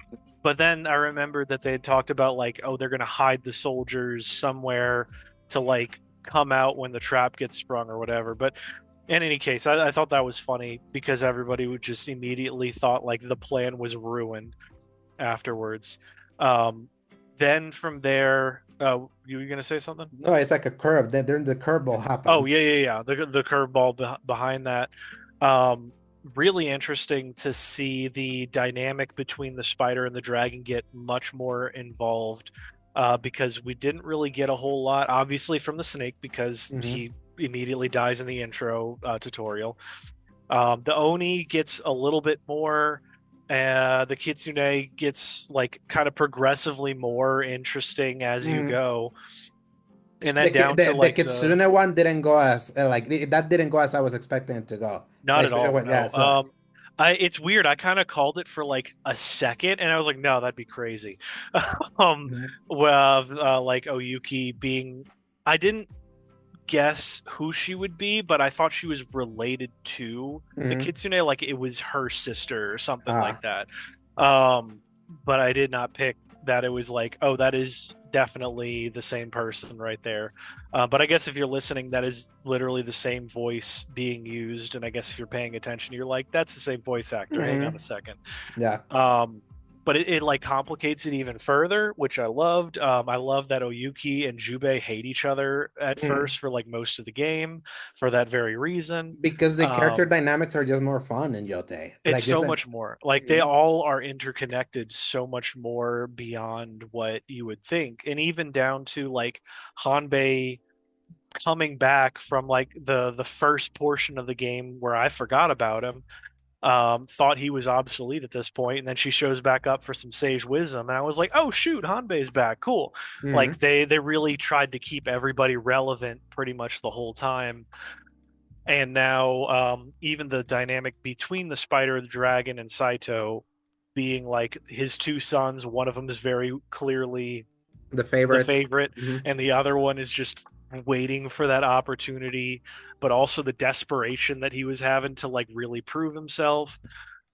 But then I remembered that they had talked about like, oh, they're gonna hide the soldiers somewhere to like come out when the trap gets sprung or whatever. But in any case, I thought that was funny because everybody would just immediately thought like the plan was ruined afterwards. Um, then from there, you were gonna say something? no, it's like a curve. Then the curveball Oh happens. yeah, yeah, yeah. The curveball behind that. Um, Really interesting to see the dynamic between the spider and the dragon get much more involved, because we didn't really get a whole lot, obviously, from the snake because Hmm. he immediately dies in the intro tutorial. The Oni gets a little bit more. The Kitsune gets like kind of progressively more interesting as you Hmm. go, and then down to The like the Kitsune one didn't go as that didn't go as I was expecting it to go. not Like, at especially all, when, yeah, no. so I it's weird. I kind of called it for like a second, and I was like, no, that'd be crazy. um, mhm. well, like Oyuki being, I didn't guess who she would be, but I thought she was related to the Mhm. Kitsune, like it was her sister or something like Ah, that. Um, but I did not pick that it was like, oh, that is definitely the same person right there. But I guess if you're listening, that is literally the same voice being used. And I guess if you're paying attention, you're like, that's the same voice actor. Hang on a mhm. second. Yeah. Um, but it like complicates it even further, which I loved. I love that Oyuki and Jubei hate each other at Mhm. first for like most of the game for that very reason. Because the character Um, dynamics are just more fun in Yote. it's Like just so that. much more. Like they Mhm. all are interconnected so much more beyond what you would think. And even down to like Hanbei coming back from like the first portion of the game where I forgot about him, thought he was obsolete at this point, and then she shows back up for some sage wisdom, and I was like, "Oh shoot, Hanbei's back, cool!" Like Mhm. they really tried to keep everybody relevant pretty much the whole time, and now even the dynamic between the spider, the dragon, and Saito being like his two sons, one of them is very clearly The the favorite. favorite, Mhm. and the other one is just waiting for that opportunity, but also the desperation that he was having to like really prove himself.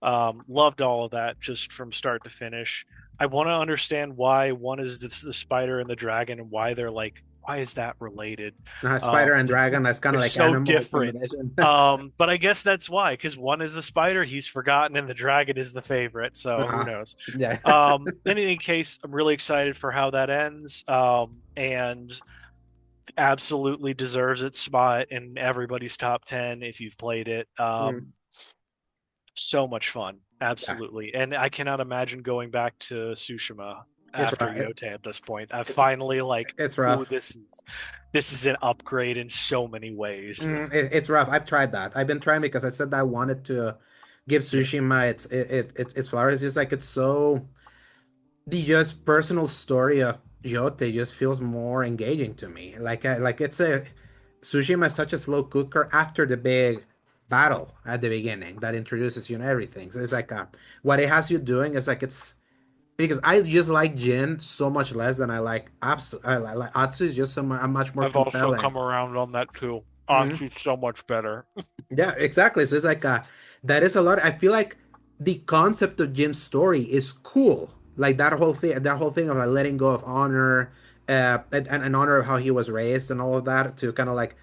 Loved all of that just from start to finish. I want to understand why one is the spider and the dragon and why they're like, why is that related? Spider and They're, dragon, that's kind they're of like so animal different. combination. But I guess that's why, because one is the spider, he's forgotten, and the dragon is the favorite. So who Uh-huh. knows? Yeah. In any case, I'm really excited for how that ends. And absolutely deserves its spot in everybody's top 10 if you've played it. Mm, So much fun. yeah. Absolutely. And I cannot imagine going back to Tsushima It's after rough. Yote at this point. I It's finally like, it's ooh, rough. this is an upgrade in so many ways. It's rough. I've tried that. I've been trying because I said that I wanted to give Yeah. Tsushima its flowers. It's just like it's so the just personal story of Jote just feels more engaging to me. Like it's a Tsushima is such a slow cooker after the big battle at the beginning that introduces you to everything. So it's like what it has you doing is like it's because I just like Jin so much less than I like Apsu. Like Atsu is just much more I've also compelling. come around on that too. Mm-hmm. Atsu's so much better. Yeah, exactly. So it's like that is a lot. I feel like the concept of Jin's story is cool. Like that whole thing of like letting go of honor, and honor of how he was raised and all of that to kind of like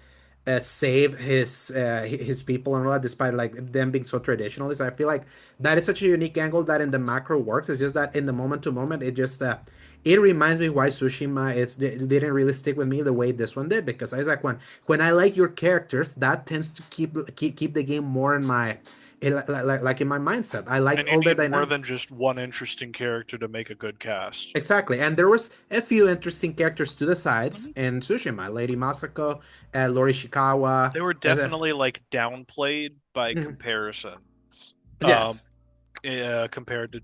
save his people and all that, despite like them being so traditionalist. I feel like that is such a unique angle that in the macro works. It's just that in the moment to moment, it reminds me why Tsushima didn't really stick with me the way this one did because I was like when I like your characters, that tends to keep the game more in my like in my mindset. I like And you all the need more dynamic. than just one interesting character to make a good cast. Exactly, and there was a few interesting characters to the sides Mhm. in Tsushima, Lady Masako, Lori Shikawa. They were definitely like downplayed by Mhm. comparison. Um, Yes. Compared to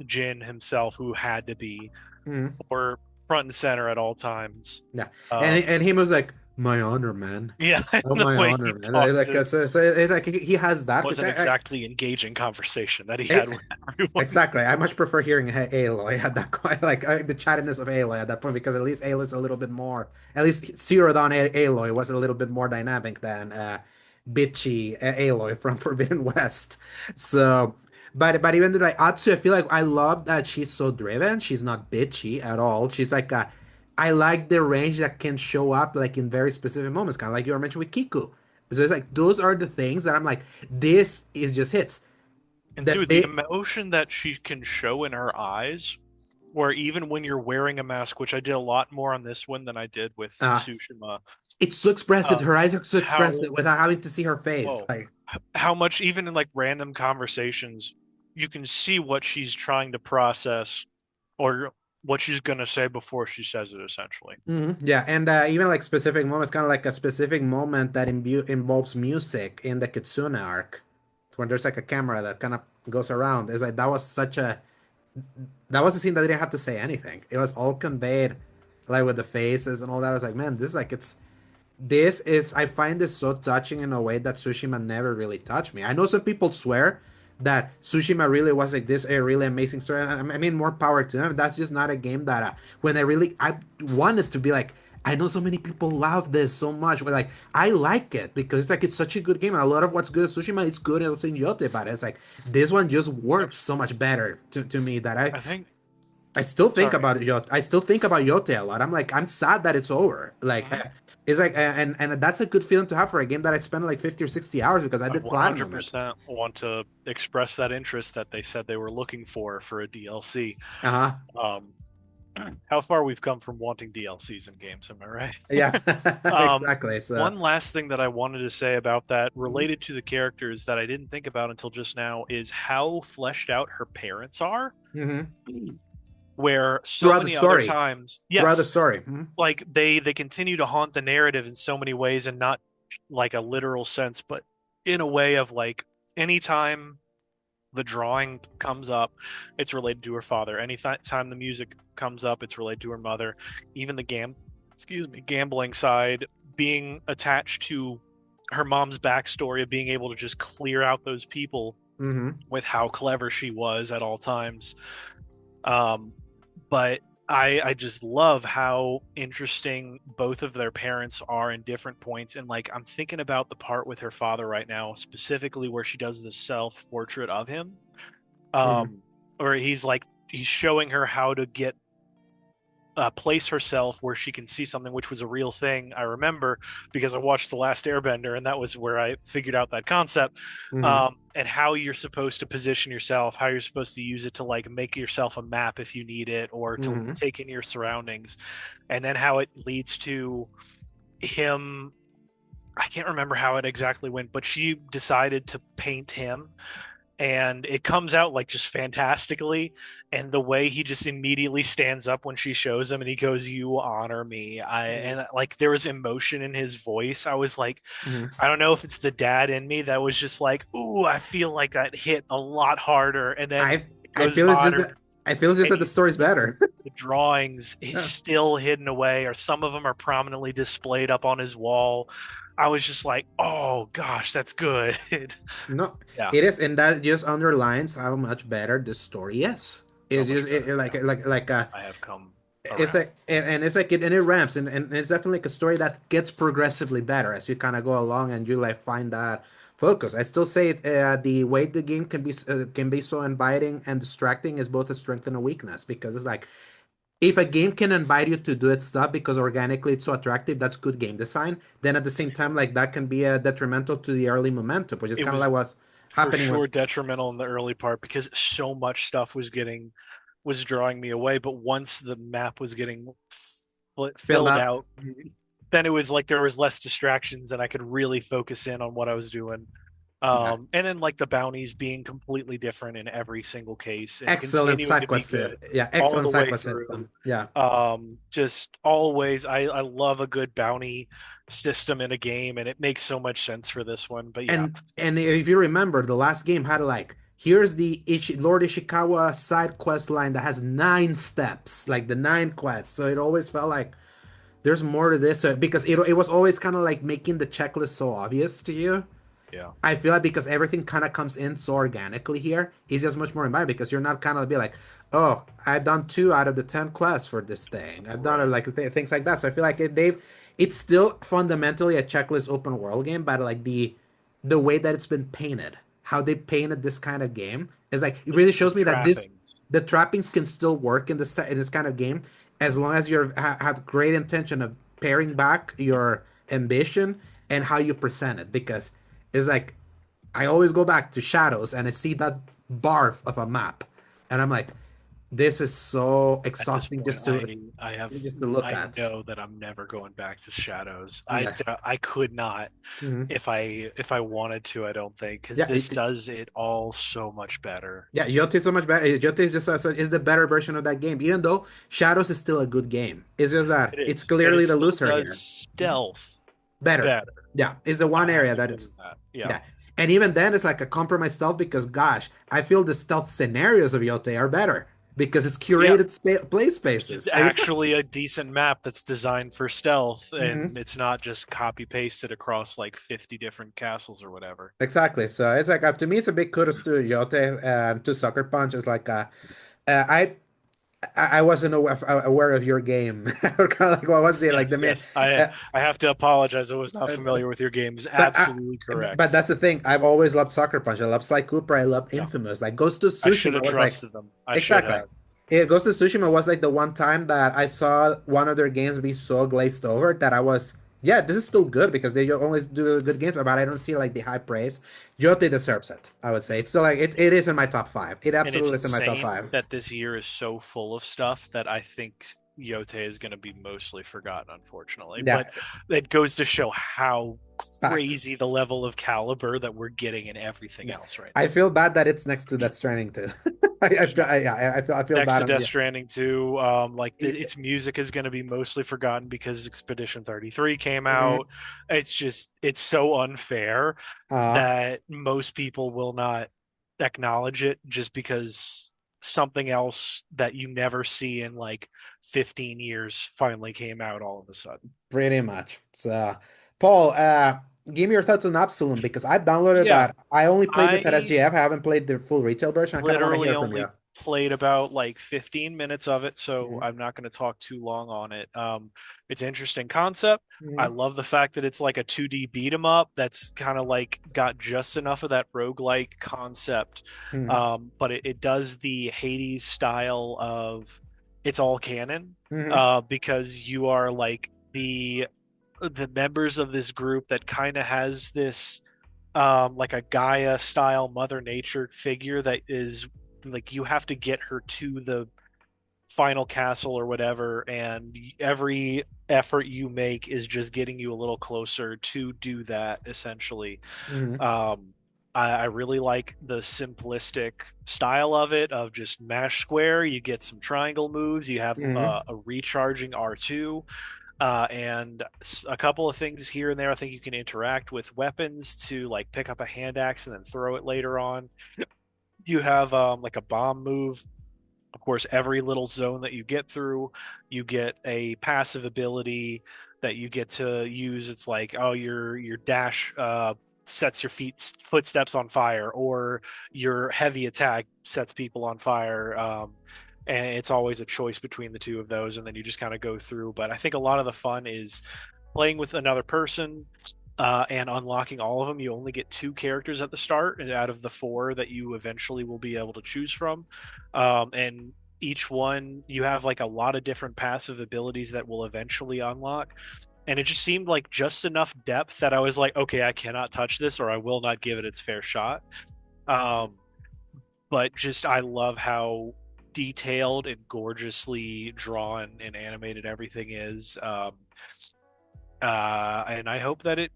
Jin himself, who had to be Mhm. more front and center at all times. Yeah, Um, and he was like, "My honor, man. yeah, Oh, the my way honor, he man." talked to So it's like he has that, which wasn't exactly engaging conversation that he I had with everyone. exactly. I much prefer hearing Aloy at that point, like the chattiness of Aloy at that point, because at least Aloy's a little bit more, at least zeroed on Aloy was a little bit more dynamic than bitchy Aloy from Forbidden West. So, but even like Atsu, I feel like I love that she's so driven. She's not bitchy at all. She's like I like the range that can show up like in very specific moments, kind of like you were mentioning with Kiku. So it's like those are the things that I'm like, this is just hits. And The dude, the big emotion that she can show in her eyes, where even when you're wearing a mask, which I did a lot more on this one than I did with uh Tsushima, it's so expressive. um, Her eyes are so how expressive without having to see her face. whoa, Like, how much even in like random conversations, you can see what she's trying to process or what she's gonna say before she says it, essentially. yeah, and even like specific moments, kind of like a specific moment that involves music in the Kitsune arc, when there's like a camera that kind of goes around. It's like that was a scene that didn't have to say anything. It was all conveyed, like with the faces and all that. I was like, man, this is like this is I find this so touching in a way that Tsushima never really touched me. I know some people swear that Tsushima really was like this a really amazing story. I mean, more power to them. That's just not a game that when I wanted to be like. I know so many people love this so much, but like I like it because it's like it's such a good game, and a lot of what's good at Tsushima is good also in Yote, but it's like this one just works so Absolutely. much better to me that I think, I still think sorry. about Yote. I still think about Yote a lot. I'm like, I'm sad that it's over. Like, Mhm. it's like, and that's a good feeling to have for a game that I spent like 50 or 60 hours because I I did platinum it. 100% want to express that interest that they said they were looking for a DLC. Uh-huh. Um, how far we've come from wanting DLCs in games, am I right? Yeah, Um, exactly. So, one last thing that I wanted to say about that, mhm, related to the characters that I didn't think about until just now, is how fleshed out her parents are. mhm. Where so Throughout the many other story, times, throughout the yes, story. Mhm, like they continue to haunt the narrative in so many ways, and not like a literal sense, but in a way of like anytime the drawing comes up, it's related to her father. Anytime the music comes up, it's related to her mother. Even the gambling side being attached to her mom's backstory of being able to just clear out those people mhm. with how clever she was at all times. Um, but I just love how interesting both of their parents are in different points. And like I'm thinking about the part with her father right now, specifically where she does the self portrait of him, Mhm. or he's showing her how to get place herself where she can see something, which was a real thing. I remember because I watched The Last Airbender, and that was where I figured out that concept. Mhm. And how you're supposed to position yourself, how you're supposed to use it to like make yourself a map if you need it, or to Mhm. take in your surroundings, and then how it leads to him. I can't remember how it exactly went, but she decided to paint him and it comes out like just fantastically. And the way he just immediately stands up when she shows him and he goes, "You honor me." Mhm. And like there was emotion in his voice. I was like, Mhm. I don't know if it's the dad in me that was just like, "Ooh, I feel like that hit a lot harder." And then I it I goes feel it's just modern that I feel it's just and that the you story's see better. the drawings is Yeah. still hidden away, or some of them are prominently displayed up on his wall. I was just like, "Oh gosh, that's good." No, Yeah, it is, and that just underlines how much better the story is. so It's much just better. Yeah, like I have come it's around. like and it's like and it ramps and it's definitely like a story that gets progressively better as you kind of go along and you like find that focus. I still say it, the way the game can be so inviting and distracting is both a strength and a weakness because it's like if a game can invite you to do its stuff because organically it's so attractive, that's good game design. Then at the same time, like that can be detrimental to the early momentum, which is It kind of was like what's for happening with sure detrimental in the early part because so much stuff was drawing me away. But once the map was getting filled filled up. out, then it was like there was less distractions and I could really focus in on what I was doing. Yeah. And then like the bounties being completely different in every single case and Excellent continuing side to be quest. good Yeah, all excellent the side way quest through. system. Yeah. Just always, I love a good bounty system in a game, and it makes so much sense for this one. But yeah, And if you remember, the last game had like here's the Lord Ishikawa side quest line that has 9 steps, like the 9 quests. So it always felt like there's more to this because it was always kind of like making the checklist so obvious to you. yeah, I feel like because everything kind of comes in so organically here, it's just much more inviting because you're not kind of be like, oh, I've done 2 out of the 10 quests for this thing. I've done it right. like things like that. So I feel like it's still fundamentally a checklist open world game, but like the way that it's been painted, how they painted this kind of game is like it really The shows me that trappings. the trappings can still work in this kind of game as long as you have great intention of paring back your ambition and how you present it because it's like I always go back to Shadows and I see that barf of a map, and I'm like, this is so At this exhausting point, just to look I at. know that I'm never going back to Shadows. Yeah. I could not Mhm. if I wanted to. I don't think because Yeah, this does it all so much better. yeah, Yote is so much better. Yote is just is the better version of that game, even though Shadows is still a good game. It's just that It it's is, and clearly it the still loser does here. Mhm. stealth Better. better. Yeah, it's the one I have area to that give it's him that. Yeah. yeah. And even then it's like a compromise stealth because gosh, I feel the stealth scenarios of Yote are better because it's Yeah. curated play It's spaces. actually a decent map that's designed for stealth, Mhm. and it's not just copy pasted across like 50 different castles or whatever. Exactly. So it's like to me, it's a big kudos to Yote, to Sucker Punch. It's like uh, I I wasn't aware of your game. Kind of like what was the like the Yes, man, yes. uh, I have to apologize. I was not uh, familiar with your games. but Absolutely but correct. that's the thing. I've always loved Sucker Punch. I love Sly Cooper. I love Yeah. Infamous. Like Ghost of I should Tsushima have was like trusted them. I should exactly. have. It Ghost of Tsushima was like the one time that I saw one of their games be so glazed over that I was, yeah, this is still good because they always do good games, but I don't see like the high praise. Yote deserves it, I would say. It's still like it is in my top five. It And it's absolutely is in my top insane five. that this year is so full of stuff that I think Yote is going to be mostly forgotten, unfortunately. Yeah, But it goes to show how packed. crazy the level of caliber that we're getting in everything Yeah. else right I feel bad that it's next to that Stranding too. now. Yeah, I feel Next bad to on Death yeah. Stranding 2, It- its music is going to be mostly forgotten because Expedition 33 came out. mhm. It's so unfair Uh, that most people will not acknowledge it just because something else that you never see in like 15 years finally came out all of a sudden. Pretty much. So, Paul, give me your thoughts on Absalom because I've downloaded Yeah, that. I only played this at I SGF. I haven't played the full retail version. I kind of want to literally hear from you. only played about like 15 minutes of it, so Mhm. I'm not going to talk too long on it. It's an interesting concept. I Mhm. love the fact that it's like a 2D beat 'em up that's kind of like got just enough of that roguelike concept. Mhm. But it does the Hades style of it's all canon, Mhm. because you are like the members of this group that kind of has this like a Gaia style Mother Nature figure that is like you have to get her to the final castle or whatever, and every effort you make is just getting you a little closer to do that essentially. Mhm. Um, I really like the simplistic style of it, of just mash square. You get some triangle moves. You have Hmm. a recharging R2, and a couple of things here and there. I think you can interact with weapons to like pick up a hand axe and then throw it later on. You have like a bomb move. Of course, every little zone that you get through, you get a passive ability that you get to use. It's like, oh, your dash sets your footsteps on fire, or your heavy attack sets people on fire. And it's always a choice between the two of those, and then you just kind of go through. But I think a lot of the fun is playing with another person, and unlocking all of them. You only get two characters at the start out of the four that you eventually will be able to choose from. And each one, you have like a lot of different passive abilities that will eventually unlock. And it just seemed like just enough depth that I was like, okay, I cannot touch this, or I will not give it its fair shot. Um, but just, I love how detailed and gorgeously drawn and animated everything is. And I hope that it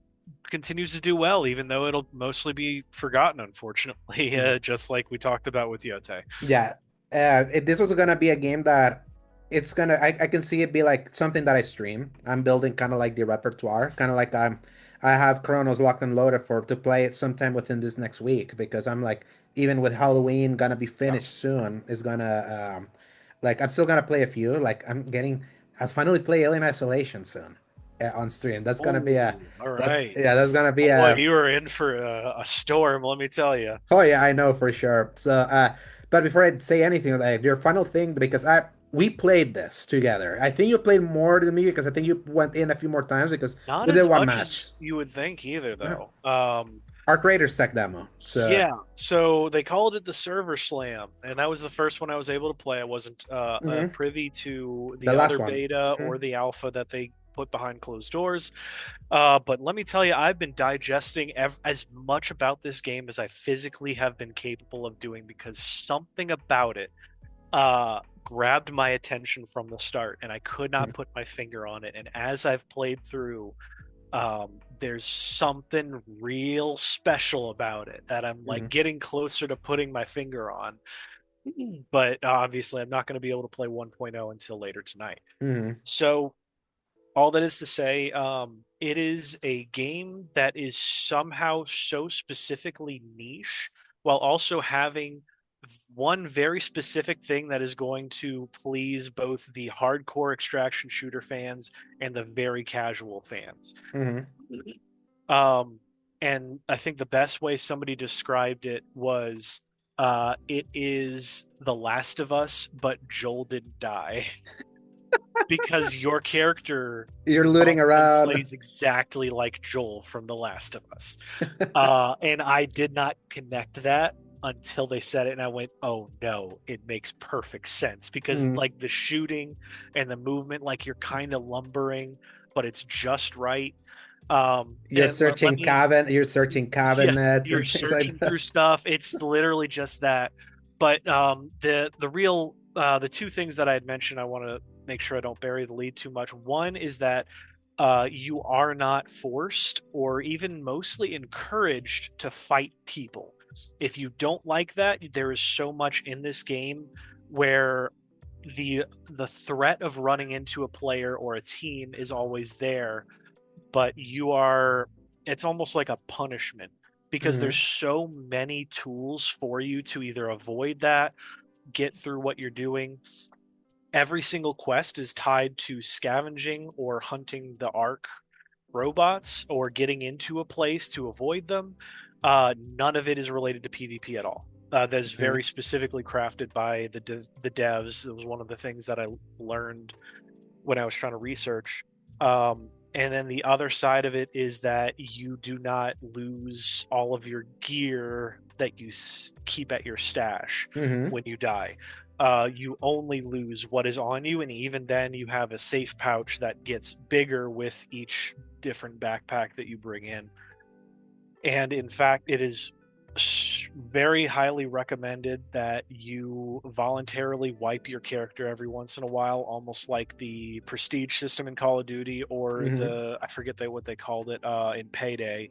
continues to do well, even though it'll mostly be forgotten, unfortunately, just like we talked about with Yote. Yeah, this was gonna be a game that it's gonna. I can see it be like something that I stream. I'm building kind of like the repertoire, kind of like I have Chronos locked and loaded for to play it sometime within this next week because I'm like even with Halloween gonna be Yeah. finished soon is gonna like I'm still gonna play a few. Like I'll finally play Alien Isolation soon on stream. That's gonna be a Oh, all that's right. yeah that's gonna be Oh boy, a you were in for a storm, let me tell you. Oh yeah, I know for sure. So, but before I say anything, like your final thing, because I we played this together. I think you played more than me because I think you went in a few more times because Not we did as one much match. as you would think either, Uh, though. Our creators tech demo. So, Yeah, so they called it the Server Slam, and that was the first one I was able to play. I wasn't mhm, privy to the the last other one. beta or Mhm, the alpha that they put behind closed doors. But let me tell you, I've been digesting as much about this game as I physically have been capable of doing, because something about it grabbed my attention from the start, and I could not mhm, put my finger on it. And as I've played through, there's something real special about it that I'm like mhm, getting closer to putting my finger on. But obviously, I'm not going to be able to play 1.0 until later tonight. mhm, So all that is to say, it is a game that is somehow so specifically niche, while also having one very specific thing that is going to please both the hardcore extraction shooter fans and the very casual fans. mhm. Um, and I think the best way somebody described it was, it is The Last of Us, but Joel didn't die. Because your character You're looting runs and around. plays exactly like Joel from The Last of Us. And I did not connect that until they said it, and I went, "Oh no, it makes perfect sense." Because Mhm. like the shooting and the movement, like you're kind of lumbering, but it's just right. And let me, You're searching yeah, cabinets you're and things like searching that. through stuff. It's literally just that. But the real the two things that I had mentioned, I want to make sure I don't bury the lead too much. One is that you are not forced or even mostly encouraged to fight people. If you don't like that, there is so much in this game where the threat of running into a player or a team is always there, but you are, it's almost like a punishment, because there's Mhm, so many tools for you to either avoid that, get through what you're doing. Every single quest is tied to scavenging or hunting the arc robots or getting into a place to avoid them. None of it is related to PvP at all. That's mhm, very specifically crafted by the devs. It was one of the things that I learned when I was trying to research. And then the other side of it is that you do not lose all of your gear that you keep at your stash mhm. when you die. You only lose what is on you, and even then, you have a safe pouch that gets bigger with each different backpack that you bring in. And in fact, it is very highly recommended that you voluntarily wipe your character every once in a while, almost like the prestige system in Call of Duty, or Mhm. the, I forget what they called it in Payday,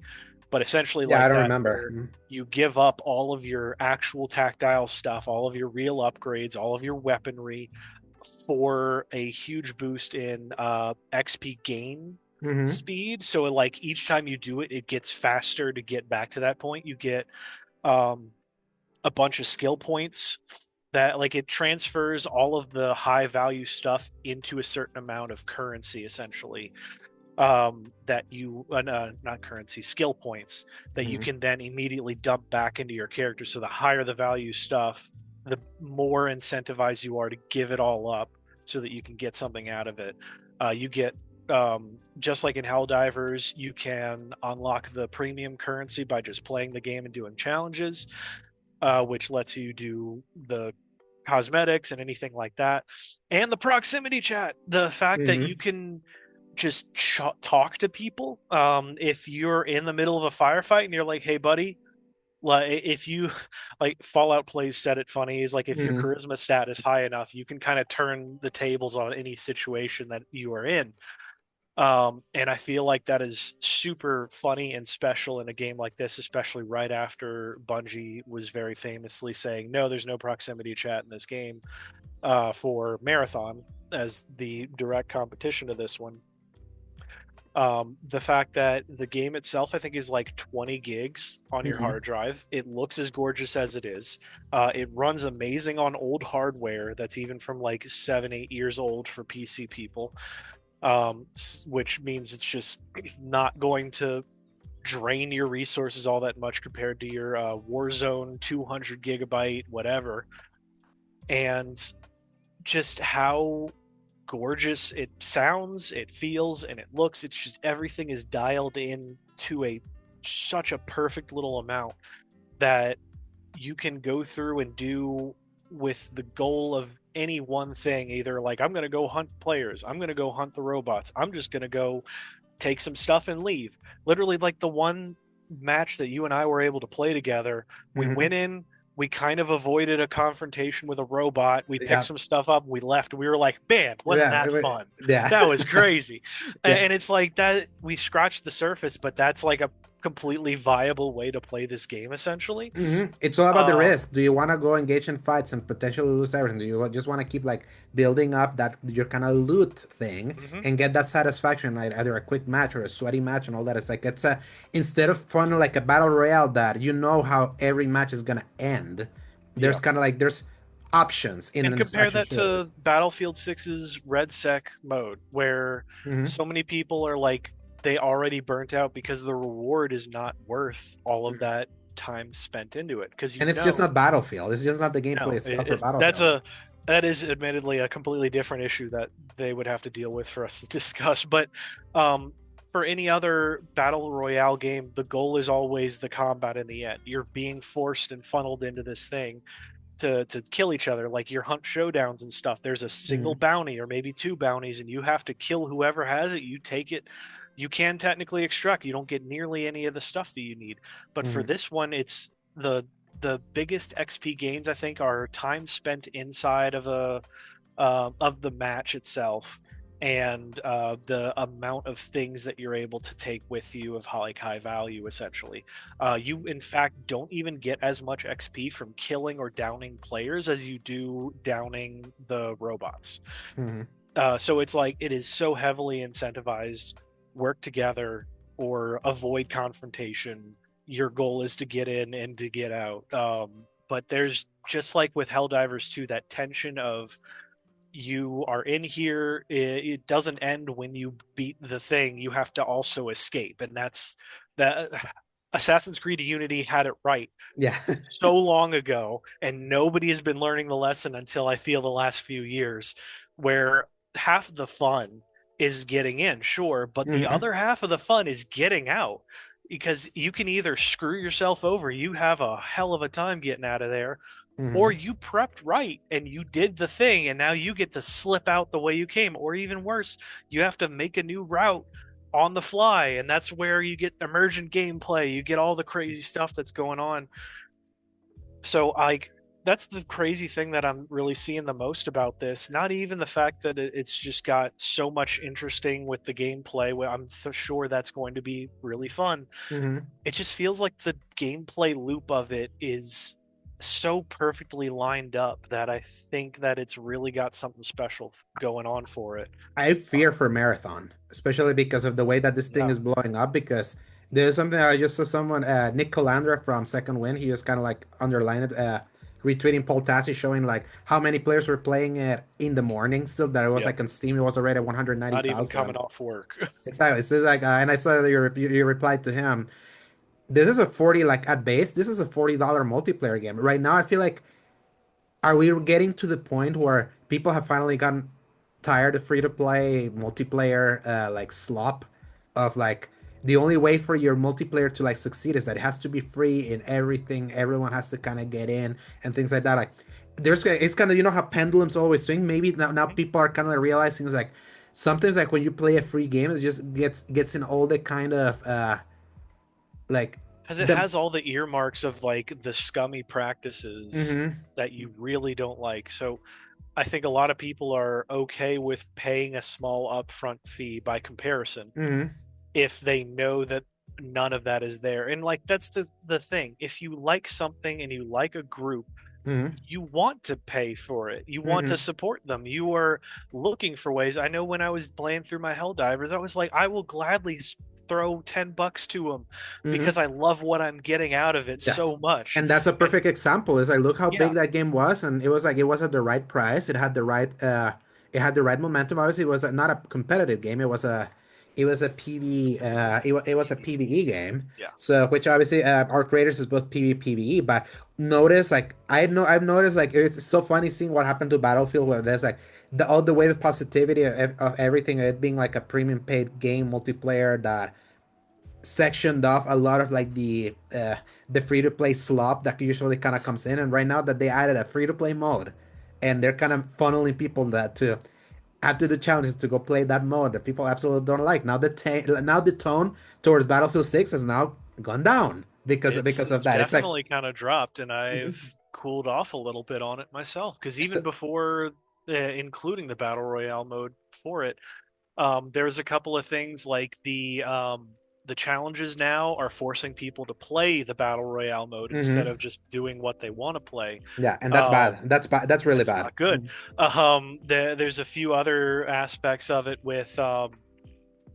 but essentially Yeah, I like don't that, remember. where you give up all of your actual tactile stuff, all of your real upgrades, all of your weaponry for a huge boost in XP gain Mm-hmm. speed. So like each time you do it, it gets faster to get back to that point. You get um, a bunch of skill points that like it transfers all of the high value stuff into a certain amount of currency essentially, that you not currency, skill points that you Mm-hmm. can then immediately dump back into your character. So the higher the value stuff, the more incentivized you are to give it all up so that you can get something out of it. You get just like in Helldivers, you can unlock the premium currency by just playing the game and doing challenges, which lets you do the cosmetics and anything like that. And the proximity chat, the fact that you Mm-hmm. can just talk to people. If you're in the middle of a firefight and you're like, "Hey, buddy," like if you like Fallout plays said it funny is like if your Mm-hmm. charisma stat is high enough, you can kind of turn the tables on any situation that you are in. And I feel like that is super funny and special in a game like this, especially right after Bungie was very famously saying, "No, there's no proximity chat in this game," for Marathon as the direct competition to this one. The fact that the game itself, I think, is like 20 gigs on your Mm-hmm. hard drive. It looks as gorgeous as it is. It runs amazing on old hardware that's even from like 7, 8 years old for PC people, which means it's just not going to drain your resources all that much compared to your Warzone 200 gigabyte, whatever. And just how gorgeous it sounds, it feels, and it looks. It's just everything is dialed in to a such a perfect little amount that you can go through and do with the goal of any one thing. Either like I'm going to go hunt players, I'm going to go hunt the robots, I'm just going to go take some stuff and leave. Literally, like the one match that you and I were able to play together, we Mm-hmm. went in, we kind of avoided a confrontation with a robot. We picked Yeah. some stuff up, we left. We were like, man, wasn't Yeah. that fun? Yeah. That was crazy. Yeah. And it's like that we scratched the surface, but that's like a completely viable way to play this game, essentially. It's all about the Um, risk. Do you want to go engage in fights and potentially lose everything? Do you just want to keep like building up that your kind of loot thing mhm. and get that satisfaction, like either a quick match or a sweaty match and all that? It's like it's a instead of fun like a battle royale that you know how every match is gonna end. There's Yeah. kind of like there's options in And an compare extraction that to shooters. Battlefield 6's Red Sec mode, where hmm so many people are like, they already burnt out because the reward is not worth all of that time spent into it. Because And it's just not Battlefield. It's just not the gameplay no, itself for that's Battlefield. that is admittedly a completely different issue that they would have to deal with for us to discuss. But um, for any other battle royale game, the goal is always the combat in the end. You're being forced and funneled into this thing to kill each other, like your hunt showdowns and stuff. There's a single hmm bounty or maybe two bounties and you have to kill whoever has it. You take it. You can technically extract, you don't get nearly any of the stuff that you need, but for hmm this one it's the biggest XP gains I think are time spent inside of the match itself, and the amount of things that you're able to take with you of like high value essentially. You in fact don't even get as much XP from killing or downing players as you do downing the robots. hmm So it's like it is so heavily incentivized: work together or avoid confrontation. Your goal is to get in and to get out. But there's, just like with Helldivers 2, that tension of you are in here, it doesn't end when you beat the thing, you have to also escape. And that's that. Assassin's Creed Unity had it right Yeah. so long ago, and nobody has been learning the lesson until I feel the last few years, where half the fun is getting in, sure, but the hmm other half of the fun is getting out, because you can either screw yourself over, you have a hell of a time getting out of there, or hmm you prepped right and you did the thing and now you get to slip out the way you came, or even worse, you have to make a new route on the fly, and that's where you get emergent gameplay, you get all the crazy stuff that's going on. So like that's the crazy thing that I'm really seeing the most about this. Not even the fact that it's just got so much interesting with the gameplay. I'm sure that's going to be really fun. Hmm. It just feels like the gameplay loop of it is so perfectly lined up that I think that it's really got something special going on for it. I Uh, fear for Marathon, especially because of the way that this thing yeah, is blowing up. Because there's something I just saw someone, Nick Calandra from Second Win, he just kind of like underlined it, retweeting Paul Tassi showing like how many players were playing it in the morning still. That it was yep. like on Steam, it was already at Not even 190,000. coming off work. Exactly. So it's like, and I saw that you replied to him. This is a 40, like at base, this is a $40 multiplayer game. Right now, I feel like, are we getting to the point where people have finally gotten tired of free to play multiplayer like slop of like the only way for your multiplayer to like succeed is that it has to be free in everything. Everyone has to kind of get in and things like that. Like there's it's kind of, you know how pendulums always swing. Maybe now people are kind of realizing it's like sometimes like when you play a free game, it just gets in all the kind of like Because it the has all the earmarks of like the scummy practices mm-hmm, that you really don't like. So I think a lot of people are okay with paying a small upfront fee by comparison mm-hmm, if they know that none of that is there. And like that's the thing. If you like something and you like a group, mm-hmm, you want to pay for it. You want to mm-hmm, support them. You are looking for ways. I know when I was playing through my Helldivers, I was like, I will gladly throw $10 to them mm-hmm. because I love what I'm getting out of it Yeah. so much. And that's a And perfect example. Is like look how yeah, big that game was, and it was like it was at the right price. It had the right momentum. Obviously, it was not a competitive game. It was a PV it was a PvE game. yeah, So which obviously our creators is both PvP PvE, but notice like I've noticed like it's so funny seeing what happened to Battlefield where there's like all the wave of positivity of everything, it being like a premium paid game multiplayer that sectioned off a lot of like the free to play slop that usually kind of comes in. And right now that they added a free to play mode, and they're kind of funneling people that to after the challenges to go play that mode that people absolutely don't like. Now now the tone towards Battlefield 6 has now gone down because of it's that. It's like definitely kind of dropped, and mhm. I've cooled off a little bit on it myself because even before including the battle royale mode for it, there's a couple of things like the challenges now are forcing people to play the battle royale mode instead Mhm. of just doing what they want to play. Yeah, and that's Um, bad. That's bad. That's really it's bad. not good. There's a few other aspects of it with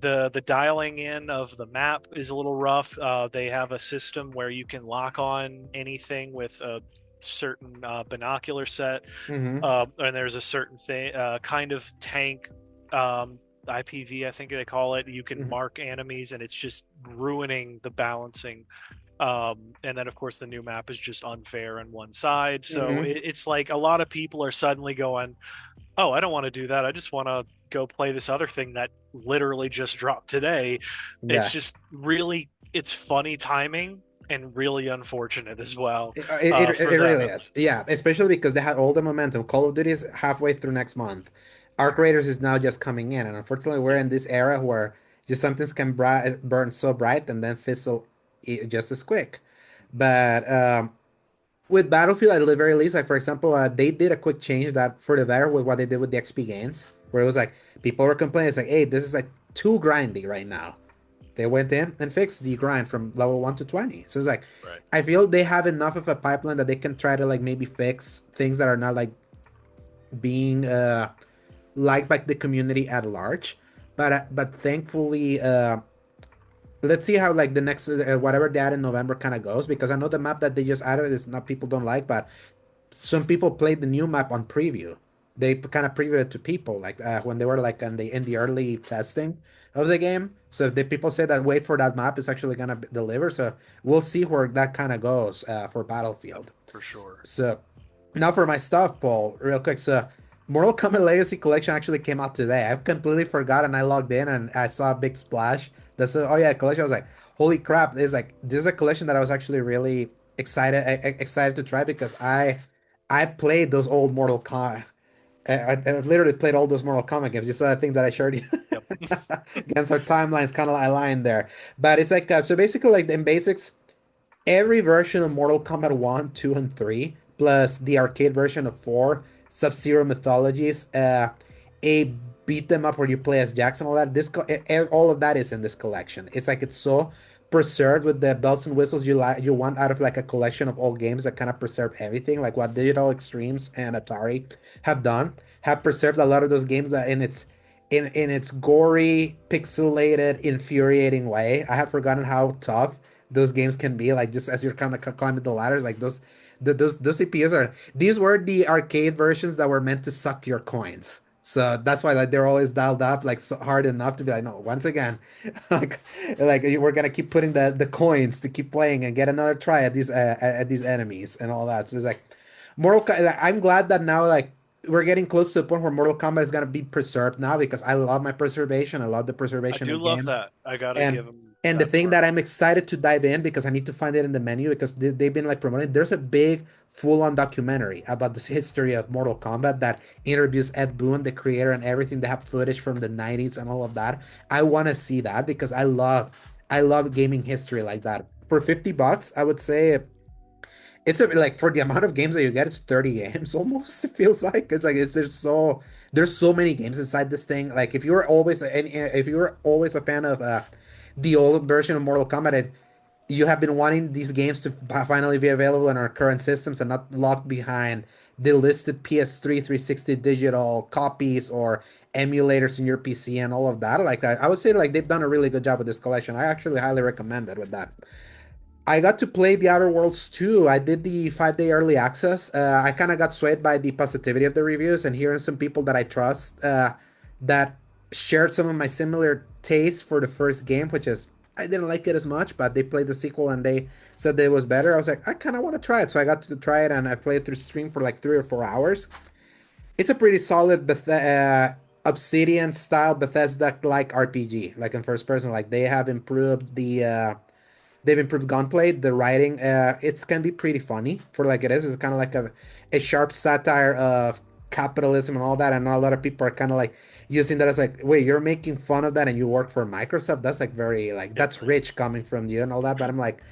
the dialing in of the map is a little rough. They have a system where you can lock on anything with a certain binocular set, Hmm. and there's a certain thing kind of tank um, IPV, I think they call it. You can Hmm. mark enemies, and it's just ruining the balancing. And then, of course, the new map is just unfair on one side. So Hmm. it's like a lot of people are suddenly going, oh, I don't want to do that. I just want to go play this other thing that literally just dropped today. It's Yeah. just really, it's funny timing and really unfortunate as well It for them really at is. least. Yeah, especially because they had all the momentum. Call of Duty is halfway through next month. Arc Raiders is now just coming in, and unfortunately, we're Yeah, in this era where just something can burn so bright and then fizzle just as quick. But with Battlefield, at the very least, like for example, they did a quick change that for the better with what they did with the XP gains, where it was like people were complaining, it's like, hey, this is like too grindy right now. They went in and fixed the grind from level 1 to 20. So it's like right. I feel they have enough of a pipeline that they can try to like maybe fix things that are not like being liked by the community at large. But thankfully let's see how like the next whatever they add in November kind of goes, because I know the map that they just added is not people don't like, but some people played the new map on preview. They kind of previewed it to people like when they were like in the early testing of the game. So if the people say that wait for that map, it's actually gonna deliver. So we'll see where that kind of goes for Yep, Battlefield. for sure. So now for my stuff, Paul, real quick. So Mortal Kombat Legacy Collection actually came out today. I've completely forgotten. I logged in and I saw a big splash that said, "Oh yeah, collection." I was like, "Holy crap!" It's like this is a collection that I was actually really excited to try because I played those old Mortal Kombat. I literally played all those Mortal Kombat games. You saw that thing that I showed you Yep. against our timelines, kind of aligned there. But it's like so basically, like in basics, every version of Mortal Kombat 1, 2, and 3 plus the arcade version of 4, Sub-Zero Mythologies, a beat them up where you play as Jax and all that. All of that is in this collection. It's like it's so preserved with the bells and whistles you want out of like a collection of old games that kind of preserve everything, like what Digital Extremes and Atari have done, have preserved a lot of those games that in its gory, pixelated, infuriating way. I have forgotten how tough those games can be. Like just as you're kind of climbing the ladders, like those CPUs are. These were the arcade versions that were meant to suck your coins. So that's why like they're always dialed up like so hard enough to be like, no, once again, like we're gonna keep putting the coins to keep playing and get another try at these enemies and all that. So it's like like, I'm glad that now like we're getting close to the point where Mortal Kombat is gonna be preserved now because I love my preservation. I love the I preservation do in love games. that. I gotta And give him the that thing part. that I'm excited to dive in because I need to find it in the menu because they've been like promoting. There's a big full-on documentary about this history of Mortal Kombat that interviews Ed Boon, the creator, and everything. They have footage from the 90s and all of that. I want to see that because I love gaming history like that. For $50, I would say it's like for the amount of games that you get, it's 30 games almost. It feels like it's there's so many games inside this thing. Like if you were always a fan of the old version of Mortal Kombat, and you have been wanting these games to finally be available in our current systems and not locked behind the listed PS3 360 digital copies or emulators in your PC and all of that. Like I would say like they've done a really good job with this collection. I actually highly recommend it with that. I got to play The Outer Worlds too. I did the 5 day early access. I kind of got swayed by the positivity of the reviews and hearing some people that I trust that shared some of my similar tastes for the first game, which is I didn't like it as much, but they played the sequel and they said that it was better. I was like, I kind of want to try it. So I got to try it and I played through stream for like 3 or 4 hours. It's a pretty solid Obsidian style Bethesda like RPG, like in first person. Like they have improved they've improved gunplay, the writing. It's can be pretty funny for like it is. It's kind of like a sharp satire of capitalism and all that. And a lot of people are kind of like using that as like, wait, you're making fun of that and you work for Microsoft? That's like very like Yeah, that's rich coming from you and all that. But I'm like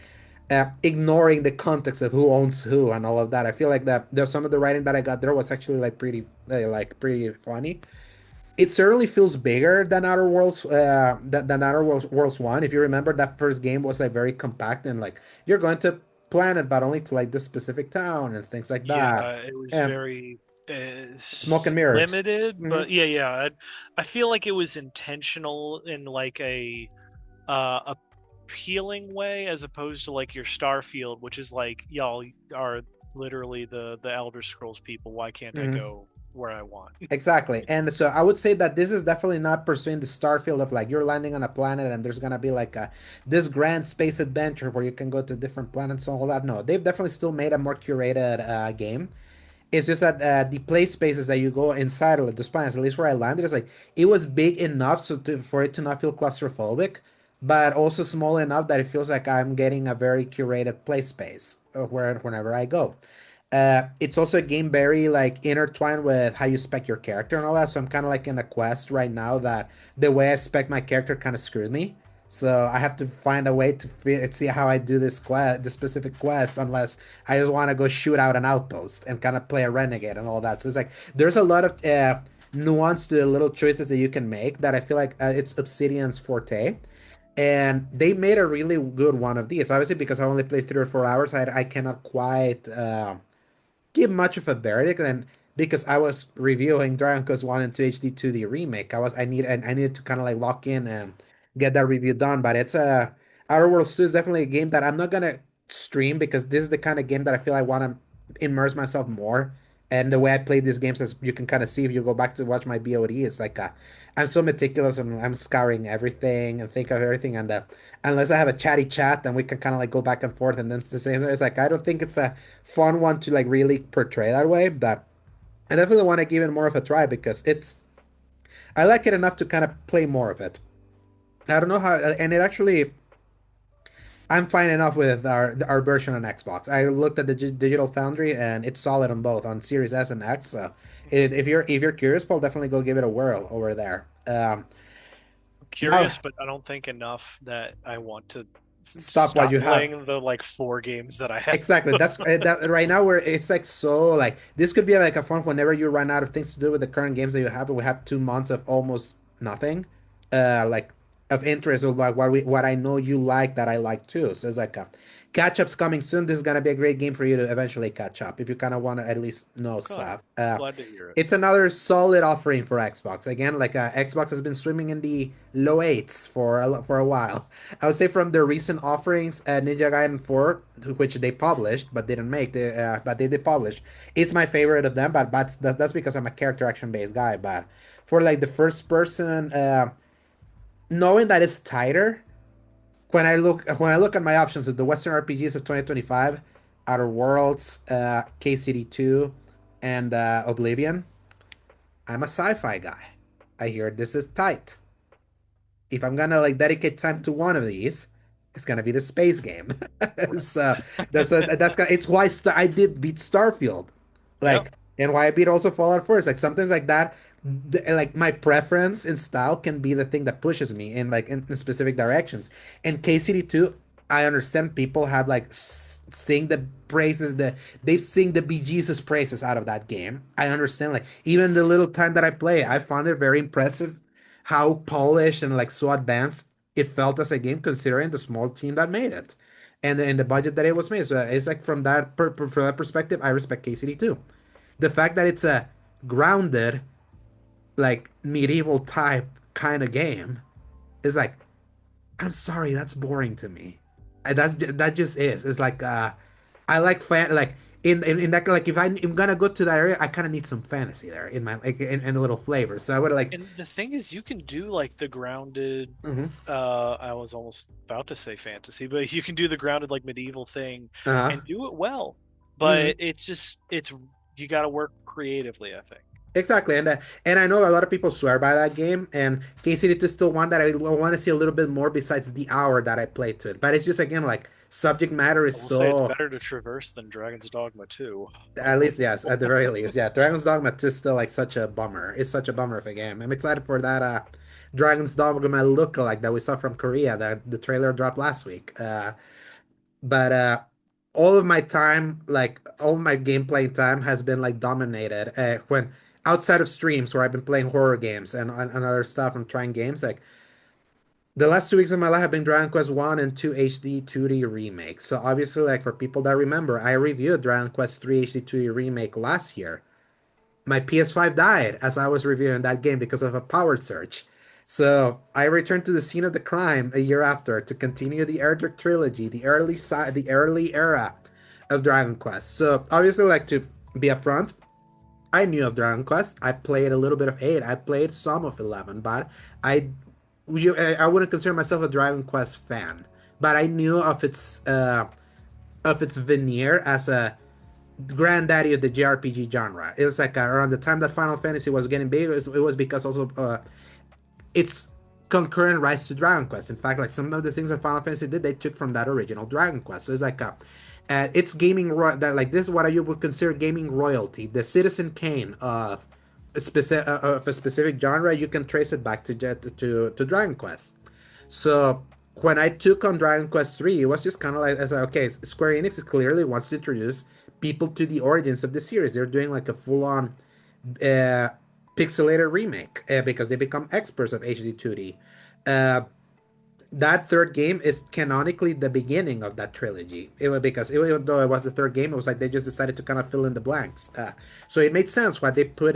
ignoring the context of who owns who and all of that. I feel like that there's some of the writing that I got there was actually pretty funny. It certainly feels bigger than Outer Worlds, than Worlds 1. If you remember, that first game was like very compact and like you're going to planet, but only to like this specific town and things like that. yeah, it was And very smoke and mirrors. limited, Hmm. but yeah. I feel like it was intentional in like a appealing way as opposed to like your Starfield, which is like y'all are literally the Elder Scrolls people. Why can't I Hmm. go where I want? Exactly. And so I would say that this is definitely not pursuing the Starfield of like you're landing on a planet and there's gonna be like this grand space adventure where you can go to different planets and all that. No, they've definitely still made a more curated game. It's just that the play spaces that you go inside of those planets, at least where I landed, is like it was big enough for it to not feel claustrophobic, but also small enough that it feels like I'm getting a very curated play space whenever I go. It's also a game very like intertwined with how you spec your character and all that. So I'm kind of like in a quest right now that the way I spec my character kind of screwed me. So I have to find a way to see how I do this specific quest, unless I just want to go shoot out an outpost and kind of play a renegade and all that. So it's like there's a lot of nuance to the little choices that you can make that I feel like it's Obsidian's forte. And they made a really good one of these. Obviously, because I only played 3 or 4 hours, I cannot quite give much of a verdict. And because I was reviewing Dragon Quest 1 and 2 HD 2 the remake, I needed to kind of like lock in and get that review done. But it's Outer Worlds 2 is definitely a game that I'm not gonna stream because this is the kind of game that I feel I want to immerse myself more. And the way I play these games, as you can kind of see if you go back to watch my BOD, it's like I'm so meticulous and I'm scouring everything and think of everything. And unless I have a chatty chat, then we can kind of like go back and forth. And then it's the same. It's like I don't think it's a fun one to like really portray that way, but I definitely want to give it more of a try because I like it enough to kind of play more of it. I don't know how, and it actually I'm fine enough with our version on Xbox. I looked at the Digital Foundry and it's solid on both on Series S and X. So if you're curious, Paul, definitely go give it a whirl over there. I'm Now, curious, but I don't think enough that I want to stop what Stop you have. playing the like four games that I have. Exactly. That's that right now where it's like so like this could be like a fun whenever you run out of things to do with the current games that you have. And we have 2 months of almost nothing, like of interest of like what I know you like that I like too. So it's like a catch up's coming soon. This is gonna be a great game for you to eventually catch up if you kind of want to at least know Okay, stuff. glad to hear it. It's another solid offering for Xbox. Again, like Xbox has been swimming in the low eights for a while. I would say from the recent offerings, Ninja Gaiden 4, which they published but didn't make, but they did publish, is my favorite of them. But that's because I'm a character action based guy. But for like the first person, knowing that it's tighter, when I look at my options of the Western RPGs of 2025, Outer Worlds, KCD 2, and Oblivion. I'm a sci-fi guy. I hear this is tight. If I'm gonna like dedicate time to one of these, it's gonna be the space game. So that's gonna it's why I did beat Starfield, Yep. like, and why I beat also Fallout 4. It's like something like that. Like my preference in style can be the thing that pushes me in like in specific directions. And KCD 2, I understand people have like sing the praises that they sing the bejesus praises out of that game. I understand like even the little time that I play, I found it very impressive how polished and like so advanced it felt as a game considering the small team that made it and the budget that it was made. So it's like from that perspective, I respect KCD too. The fact that it's a grounded, like medieval type kind of game is like, I'm sorry, that's boring to me. That just is. It's like I like like in that like if I'm gonna go to that area, I kind of need some fantasy there in my like in a little flavor. So I would like. And the thing is, you can do like the grounded. Mhm. I was almost about to say fantasy, but you can do the grounded like medieval thing Uh-huh. and do it well. But Mhm. it's you got to work creatively, I think. Exactly, and I know a lot of people swear by that game, and KCD is still one that I want to see a little bit more besides the hour that I played to it. But it's just again like subject matter I is will say it's so, better to traverse than Dragon's Dogma 2. at least yes, at the very least, yeah. Dragon's Dogma is still like such a bummer. It's such a bummer of a game. I'm excited for that Dragon's Dogma lookalike that we saw from Korea that the trailer dropped last week. But all of my time, like all of my gameplay time, has been like dominated when outside of streams where I've been playing horror games and other stuff and trying games. Like the last 2 weeks of my life have been Dragon Quest 1 and 2 HD 2D remakes. So obviously, like for people that remember, I reviewed Dragon Quest 3 HD 2D remake last year. My PS5 died as I was reviewing that game because of a power surge. So I returned to the scene of the crime a year after to continue the Erdrick trilogy, the early era of Dragon Quest. So obviously, like to be upfront, I knew of Dragon Quest. I played a little bit of 8. I played some of 11, but I I wouldn't consider myself a Dragon Quest fan. But I knew of its veneer as a granddaddy of the JRPG genre. It was like around the time that Final Fantasy was getting big. It was because also it's concurrent rise to Dragon Quest. In fact, like some of the things that Final Fantasy did, they took from that original Dragon Quest. So it's like it's gaming that like this is what you would consider gaming royalty, the Citizen Kane of a specific genre. You can trace it back to Dragon Quest. So when I took on Dragon Quest 3, it was just kind of like, as okay, Square Enix clearly wants to introduce people to the origins of the series. They're doing like a full-on uh, pixelated remake because they become experts of HD 2D. Uh, that third game is canonically the beginning of that trilogy. It was because even though it was the third game, it was like they just decided to kind of fill in the blanks. So it made sense why they put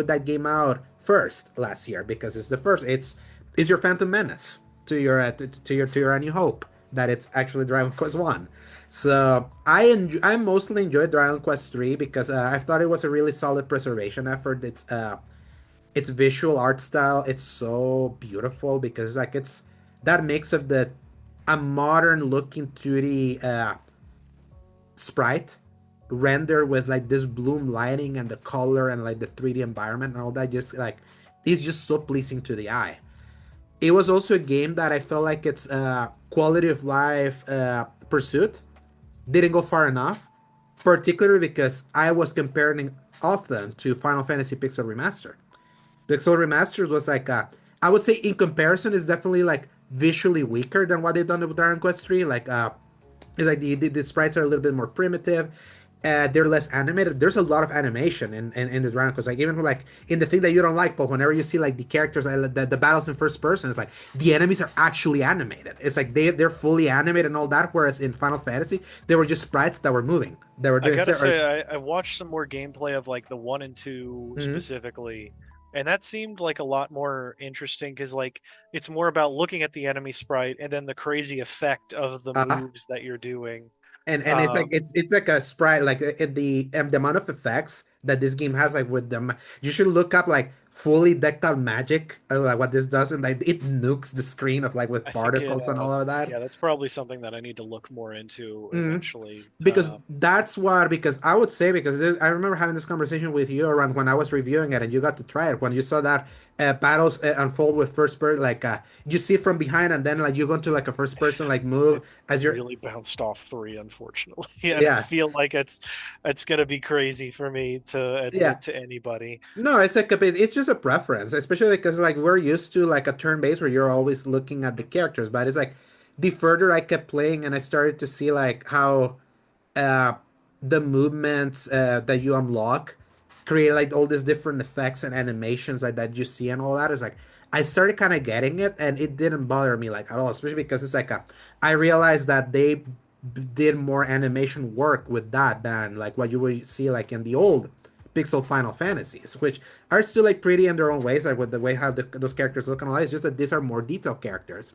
that game out first last year because it's the first. It's your Phantom Menace to your A New Hope that it's actually Dragon Quest One. So I mostly enjoyed Dragon Quest 3 because I thought it was a really solid preservation effort. Its visual art style, it's so beautiful because like it's that mix of the a modern looking 2D sprite render with like this bloom lighting and the color and like the 3D environment and all that, just like it's just so pleasing to the eye. It was also a game that I felt like its quality of life pursuit didn't go far enough, particularly because I was comparing often to Final Fantasy Pixel Remastered. Pixel Remastered was like I would say in comparison is definitely like visually weaker than what they've done with Dragon Quest 3. Like it's like the sprites are a little bit more primitive. They're less animated. There's a lot of animation in the Dragon Quest. Like even like in the thing that you don't like, but whenever you see like the characters, the battles in first person, it's like the enemies are actually animated. It's like they're fully animated and all that. Whereas in Final Fantasy, they were just sprites that were moving. They were I doing. gotta say, I watched some more gameplay of like the one and two Mhm. specifically, and that seemed like a lot more interesting because like it's more about looking at the enemy sprite and then the crazy effect of the uh moves that you're doing. and it's like Um, it's like a sprite like the amount of effects that this game has like with them you should look up like fully decked out magic like what this does and like it nukes the screen of like with I think particles and all of that. yeah, that's probably something that I need to look more into Mhm. eventually. Because that's what because I would say because I remember having this conversation with you around when I was reviewing it and you got to try it when you saw that battles unfold with first person like you see it from behind and then like you go into like a first person like move It as you're really bounced off three, unfortunately, and I yeah feel like it's gonna be crazy for me to yeah. admit to anybody. No, it's like it's just a preference, especially because like we're used to like a turn base where you're always looking at the characters. But it's like the further I kept playing and I started to see like how uh the movements that you unlock create like all these different effects and animations like that you see and all that is like I started kind of getting it and it didn't bother me like at all, especially because it's like I realized that they did more animation work with that than like what you would see like in the old pixel Final Fantasies, which are still like pretty in their own ways, like with the way how those characters look and all that. It's just that these are more detailed characters,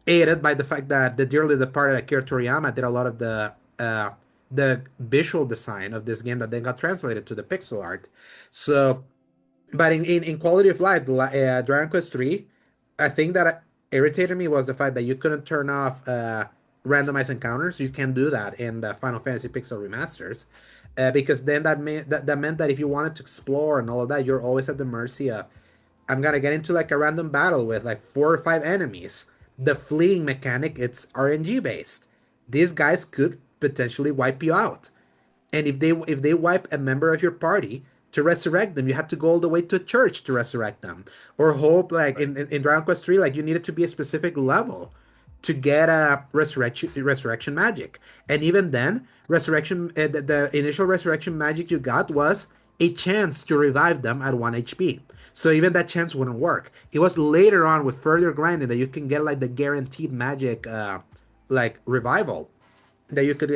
aided by the fact that the dearly departed Akira Toriyama did a lot of the visual design of this game that then got translated to the pixel art. So but in quality of life, Dragon Quest 3, a thing that irritated me was the fact that you couldn't turn off randomized encounters. You can do that in the Final Fantasy Pixel remasters, because then that meant that if you wanted to explore and all of that, you're always at the mercy of I'm gonna get into like a random battle with like 4 or 5 enemies. The fleeing mechanic, it's RNG based. These guys could potentially wipe you out. And if they wipe a member of your party to resurrect them, you had to go all the way to a church to resurrect them. Or hope like in Dragon Quest 3, like you needed to be a specific level to get a resurrection magic. And even then, resurrection the initial resurrection magic you got was a chance to revive them at 1 HP. So even that chance wouldn't work. It was later on with further grinding that you can get like the guaranteed magic like revival that you could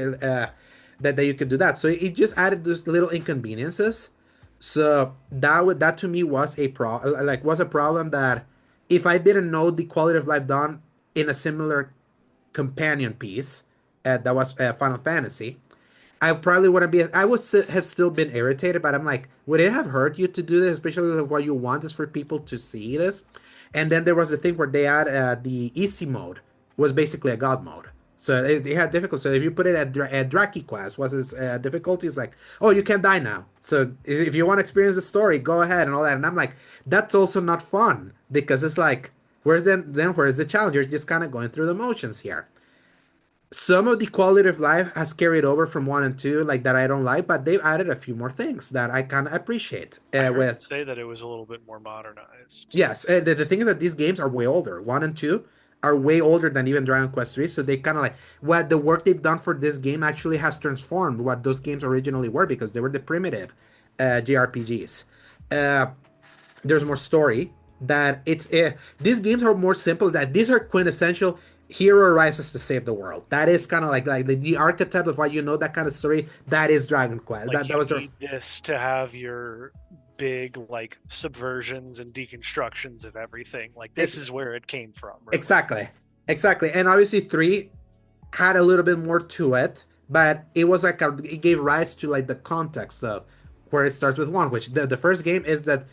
that you could do that. So it just added those little inconveniences. So that to me was was a problem that if I didn't know the quality of life done in a similar companion piece that was Final Fantasy, I probably wouldn't be. I would have still been irritated, but I'm like, would it have hurt you to do this? Especially if what you want is for people to see this. And then there was the thing where they had the easy mode was basically a god mode. So it had difficulty. So if you put it at Draki quest, was its difficulty is like, oh, you can die now. So if you want to experience the story, go ahead and all that. And I'm like, that's also not fun because it's like, where's the challenge? You're just kind of going through the motions here. Some of the quality of life has carried over from 1 and 2, like that I don't like, but they've added a few more things that I kind of appreciate. I heard you With say that it was a little bit more modernized. yes, the thing is that these games are way older. 1 and 2 are way older than even Dragon Quest 3, so they kind of like what the work they've done for this game actually has transformed what those games originally were because they were the primitive JRPGs. Uh, there's more story that these games are more simple that these are quintessential hero rises to save the world. That is kind of like the archetype of what you know that kind of story that is Dragon Quest. Like That you was their need this to have your big like subversions and deconstructions of everything. Like this ex- is where it came from, really. exactly and obviously 3 had a little bit more to it, but it was like it gave rise to like the context of where it starts with 1, which the first game is the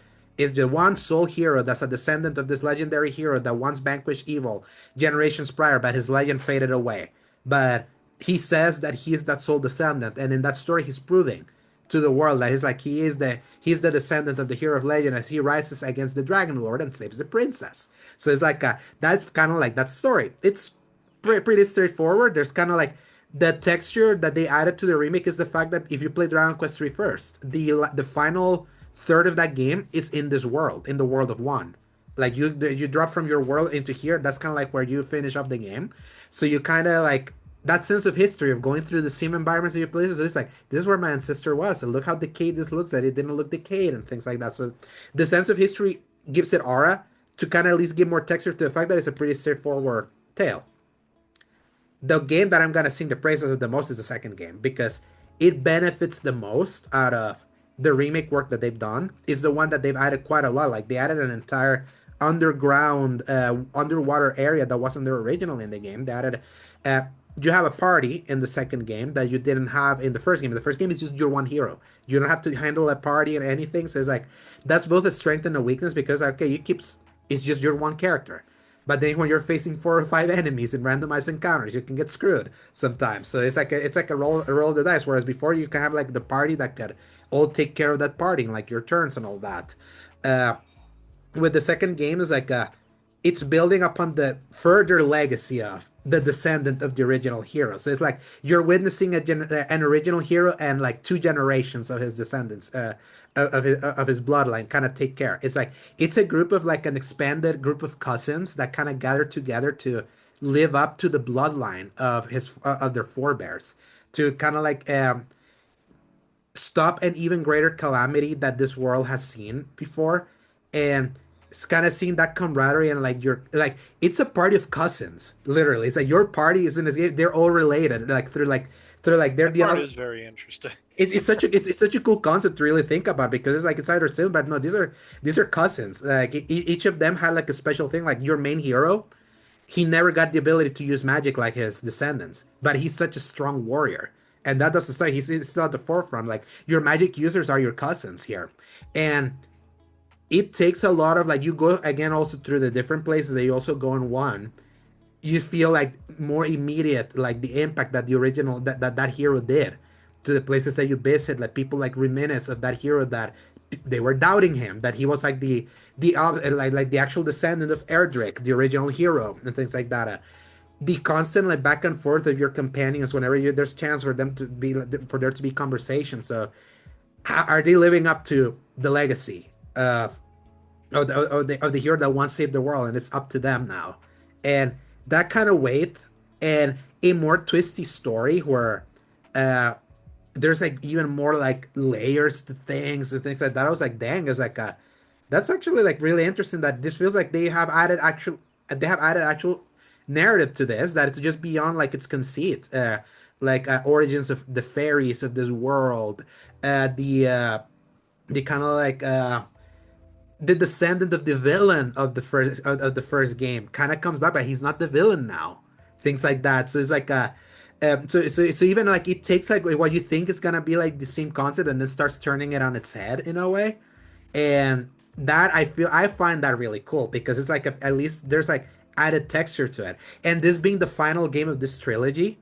one sole hero that's a descendant of this legendary hero that once vanquished evil generations prior, but his legend faded away. But he says that he's that sole descendant, and in that story, he's proving to the world that he's the descendant of the hero of legend as he rises against the Dragon Lord and saves the princess. So it's like that's kind of like that story. It's pretty straightforward. There's kind of like the texture that they added to the remake is the fact that if you play Dragon Quest 3 first, the final third of that game is in this world, in the world of 1. Like you drop from your world into here. That's kind of like where you finish up the game. So you kind of like that sense of history of going through the same environments of your places. So it's like this is where my ancestor was. And look how decayed this looks. That it didn't look decayed and things like that. So the sense of history gives it aura to kind of at least give more texture to the fact that it's a pretty straightforward tale. The game that I'm gonna sing the praises of the most is the second game because it benefits the most out of the remake work that they've done. Is the one that they've added quite a lot. Like they added an entire underground, underwater area that wasn't there originally in the game. They added, uh, you have a party in the second game that you didn't have in the first game. The first game is just your one hero. You don't have to handle a party or anything. So it's like that's both a strength and a weakness because okay, you keep it's just your one character. But then when you're facing 4 or 5 enemies in randomized encounters, you can get screwed sometimes. So it's like a roll of the dice. Whereas before you can have like the party that could all take care of that party, like your turns and all that. Uh, with the second game is like it's building upon the further legacy of the descendant of the original hero. So it's like you're witnessing an original hero and like 2 generations of his descendants, of his bloodline, kind of take care. It's like it's a group of like an expanded group of cousins that kind of gather together to live up to the bloodline of his of their forebears to kind of like stop an even greater calamity that this world has seen before. And it's kind of seeing that camaraderie and like you're like it's a party of cousins, literally. It's like your party is in this game, they're all related, like through like they're That the part other. is very interesting. It's such a it's such a cool concept to really think about because it's like it's either sibling, but no, these are cousins. Like each of them had like a special thing. Like your main hero, he never got the ability to use magic like his descendants, but he's such a strong warrior. And that doesn't say he's still at the forefront. Like your magic users are your cousins here. And it takes a lot of like you go again also through the different places that you also go in one. You feel like more immediate, like the impact that the original that hero did to the places that you visit. Like people like reminisce of that hero that they were doubting him, that he was like like the actual descendant of Erdrick, the original hero, and things like that. The constant like back and forth of your companions whenever there's chance for them to be for there to be conversation. So how, are they living up to the legacy of the hero that once saved the world, and it's up to them now. And that kind of weight and a more twisty story where uh there's like even more like layers to things and things like that. I was like, dang, it's like that's actually like really interesting that this feels like they have added actual narrative to this that it's just beyond like its conceit. Like origins of the fairies of this world, the kind of like the descendant of the villain of the first game kind of comes back, but he's not the villain now. Things like that. So it's like so even like it takes like what you think is gonna be like the same concept and then starts turning it on its head in a way. And that I find that really cool because it's like at least there's like added texture to it. And this being the final game of this trilogy,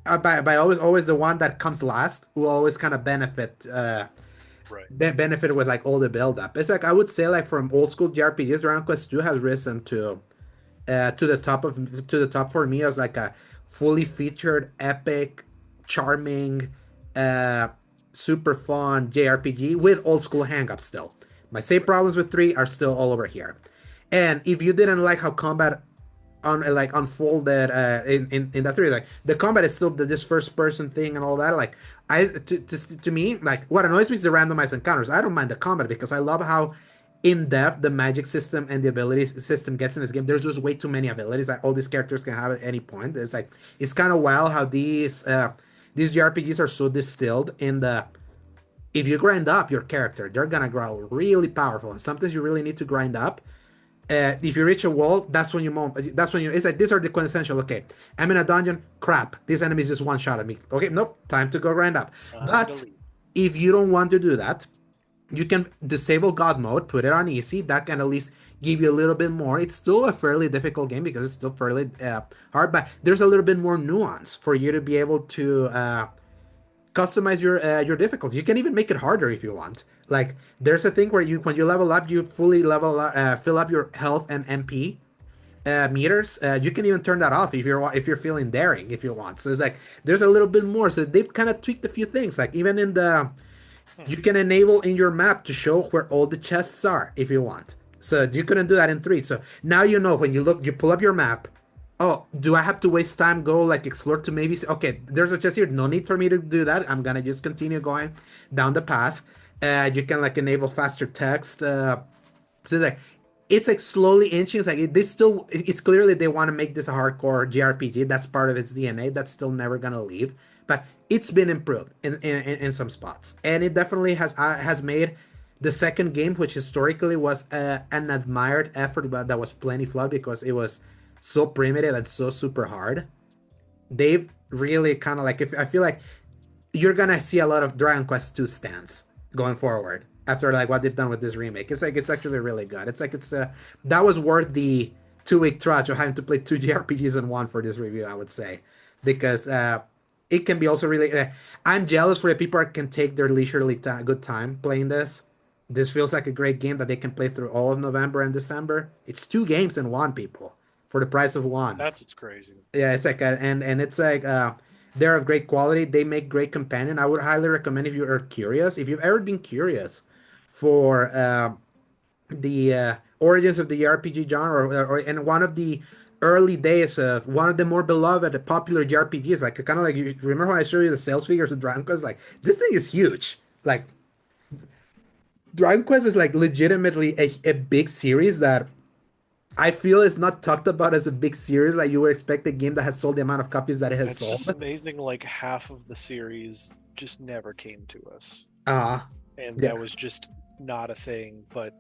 by always the one that comes last will always kind of Right. benefit with like all the build up. It's like I would say like from old school JRPGs, Dragon Quest 2 has risen to the top for me as like a fully featured, epic, charming, uh, super fun JRPG with old school hangups still. My same Right. problems with 3 are still all over here. And if you didn't like how combat on like unfolded in that 3, like the combat is still this first person thing and all that, like to me, like what annoys me is the randomized encounters. I don't mind the combat because I love how in depth the magic system and the ability system gets in this game. There's just way too many abilities that all these characters can have at any point. It's like it's kind of wild how these JRPGs are so distilled in the if you grind up your character, they're gonna grow really powerful. And sometimes you really need to grind up. If you reach a wall, that's when you. It's like these are the quintessential. Okay, I'm in a dungeon. Crap, this enemy is just one shot at me. Okay, nope, time to go grind up. Time to But leave. if you don't want to do that, you can disable God mode, put it on easy. That can at least give you a little bit more. It's still a fairly difficult game because it's still fairly hard, but there's a little bit more nuance for you to be able to customize your difficulty. You can even make it harder if you want. Like there's a thing where you when you level up, you fully fill up your health and MP meters. You can even turn that off if you're feeling daring if you want. So it's like there's a little bit more. So they've kind of tweaked a few things. Like even in the Hmm. you can enable in your map to show where all the chests are if you want. So you couldn't do that in three. So now you know when you look, you pull up your map. Oh, do I have to waste time, go like explore to maybe see, okay, there's a chest here. No need for me to do that. I'm gonna just continue going down the path. You can like enable faster text. So it's like slowly inching. It's like they still. It's clearly they want to make this a hardcore JRPG. That's part of its DNA. That's still never gonna leave. But it's been improved in some spots, and it definitely has made the second game, which historically was an admired effort, but that was plenty flawed because it was so primitive and so super hard. They've really kind of like if I feel like you're gonna see a lot of Dragon Quest 2 stands going forward after like what they've done with this remake. It's like it's actually really good. It's like it's that was worth the 2 week trudge of having to play two JRPGs in one for this review, I would say, because it can be also really. I'm jealous for the people that can take their leisurely good time playing this. This feels like a great game that they can play through all of November and December. It's two games in one, people, for the price of one. That's what's crazy. Yeah, it's like and it's like they're of great quality. They make great companion. I would highly recommend if you are curious, if you've ever been curious for the origins of the RPG genre, or in one of the early days of one of the more beloved popular JRPGs, like kind of like you remember when I showed you the sales figures of Dragon Quest, like this thing is huge. Like Dragon Quest is like legitimately a big series that I feel is not talked about as a big series like you would expect a game that has sold the amount of copies that it has It's just sold. amazing. Like half of the series just never came to us, Uh and yeah. that was just not a thing. But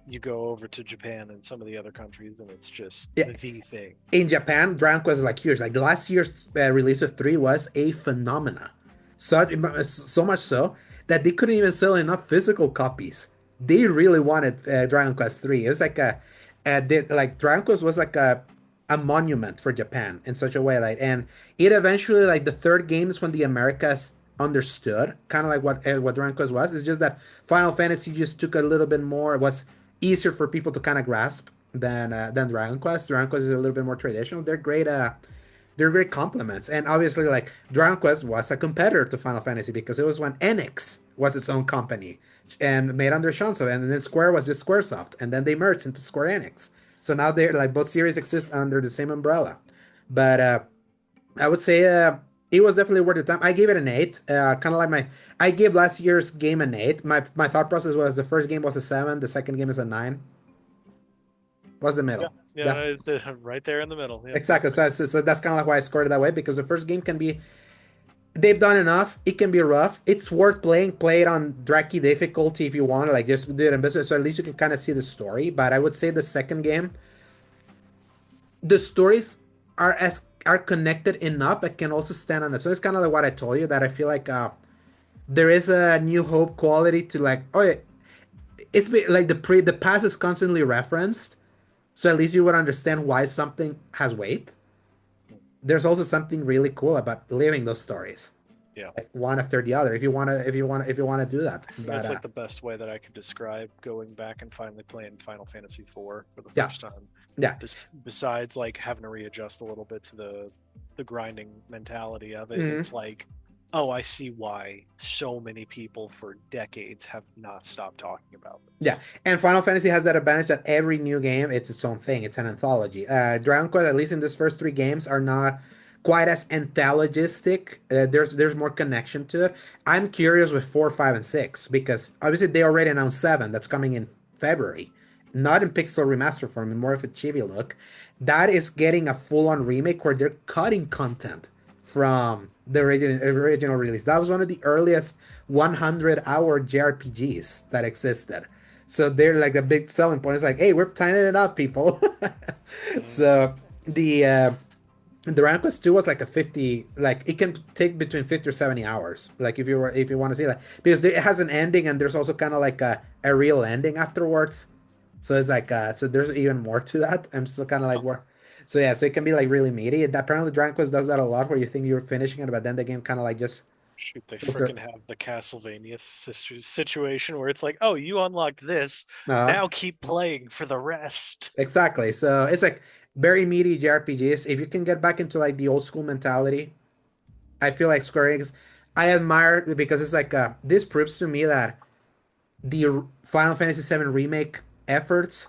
you go over to Japan and some of the other countries, and it's just Yeah. the thing. In Japan, Dragon Quest is like huge. Like last year's release of 3 was a phenomena. So much so that they couldn't even sell enough physical copies. They really wanted Dragon Quest 3. It was like like Dragon Quest was like a monument for Japan in such a way. Like, and it eventually, like the third game is when the Americas understood kind of like what Dragon Quest was. It's just that Final Fantasy just took a little bit more, was easier for people to kind of grasp than Dragon Quest. Dragon Quest is a little bit more traditional. They're great complements. And obviously, like Dragon Quest was a competitor to Final Fantasy because it was when Enix was its own company and made under Shanso, and then Square was just SquareSoft, and then they merged into Square Enix. So now they're like both series exist under the same umbrella. But I would say it was definitely worth the time. I gave it an eight. Kind of like I gave last year's game an eight. My thought process was the first game was a seven, the second game is a nine. Was the Yeah, middle. yeah, Yeah, it's right there in the middle. Yeah, exactly. perfect. So that's kind of like why I scored it that way because the first game can be they've done enough. It can be rough. It's worth playing. Play it on Draki difficulty if you want. Like just do it in business, so at least you can kind of see the story. But I would say the second game, the stories are connected enough. But can also stand on it. So it's kind of like what I told you that I feel like there is a New Hope quality to like. Oh, yeah, like the past is constantly referenced. So at least you would understand why something has weight. There's also something really cool about living those stories, Yeah, like one after the other. If you want to do that. But it's like the best way that I could describe going back and finally playing Final Fantasy IV for the yeah, first time. yeah. Just besides like having to readjust a little bit to the grinding mentality of it, Mhm. it's like, oh, I see why so many people for decades have not stopped talking about Yeah, this. and Final Fantasy has that advantage that every new game it's its own thing. It's an anthology. Dragon Quest, at least in these first three games, are not quite as anthologistic. There's more connection to it. I'm curious with 4, 5, and 6 because obviously they already announced 7 that's coming in February, not in pixel remaster form, more of a chibi look. That is getting a full-on remake where they're cutting content from the original release. That was one of the earliest 100-hour JRPGs that existed. So they're like the big selling point. It's like, hey, we're tightening it up, people. Mm, So the Dragon Quest 2 was like a 50, like it can take between 50 or 70 hours. Like if you want to see that. Because it has an ending and there's also kind of like a real ending afterwards. So it's like so there's even more to that. I'm still kind of like huh. where so yeah, so it can be like really meaty. And apparently Dragon Quest does that a lot where you think you're finishing it, but then the game kind of like just Shoot, they feels there. freaking have the Castlevania situation where it's like, oh, you unlocked this, Uh, now keep playing for the rest. exactly. So it's like very meaty JRPGs. If you can get back into like the old school mentality, I feel like Square Enix, I admire it because it's like this proves to me that the Final Fantasy VII remake efforts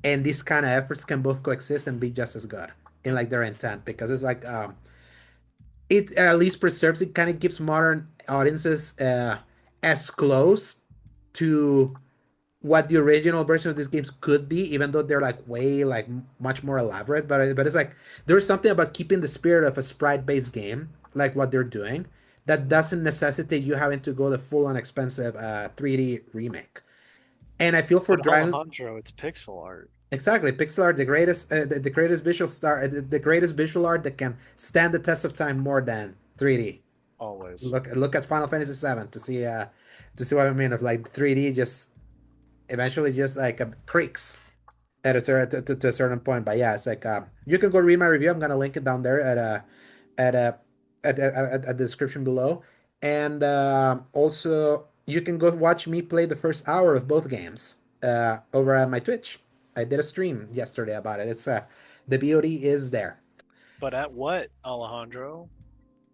and these kind of efforts can both coexist and be just as good in like their intent because it's like it at least preserves it, kind of keeps modern audiences as close to what the original version of these games could be, even though they're like way like much more elaborate. But it's like there's something about keeping the spirit of a sprite-based game, like what they're doing, that doesn't necessitate you having to go the full-on expensive 3D remake. And I feel for But Dragon Alejandro, it's pixel art. exactly pixel art, the greatest, the greatest visual star, the greatest visual art that can stand the test of time more than 3D. Always. Look at Final Fantasy VII to see what I mean of like 3D just eventually just like creaks at a certain to a certain point. But yeah, it's like you can go read my review. I'm gonna link it down there at a at the description below, and also you can go watch me play the first hour of both games over at my Twitch. I did a stream yesterday about it. It's the VOD is there. But at what, Alejandro?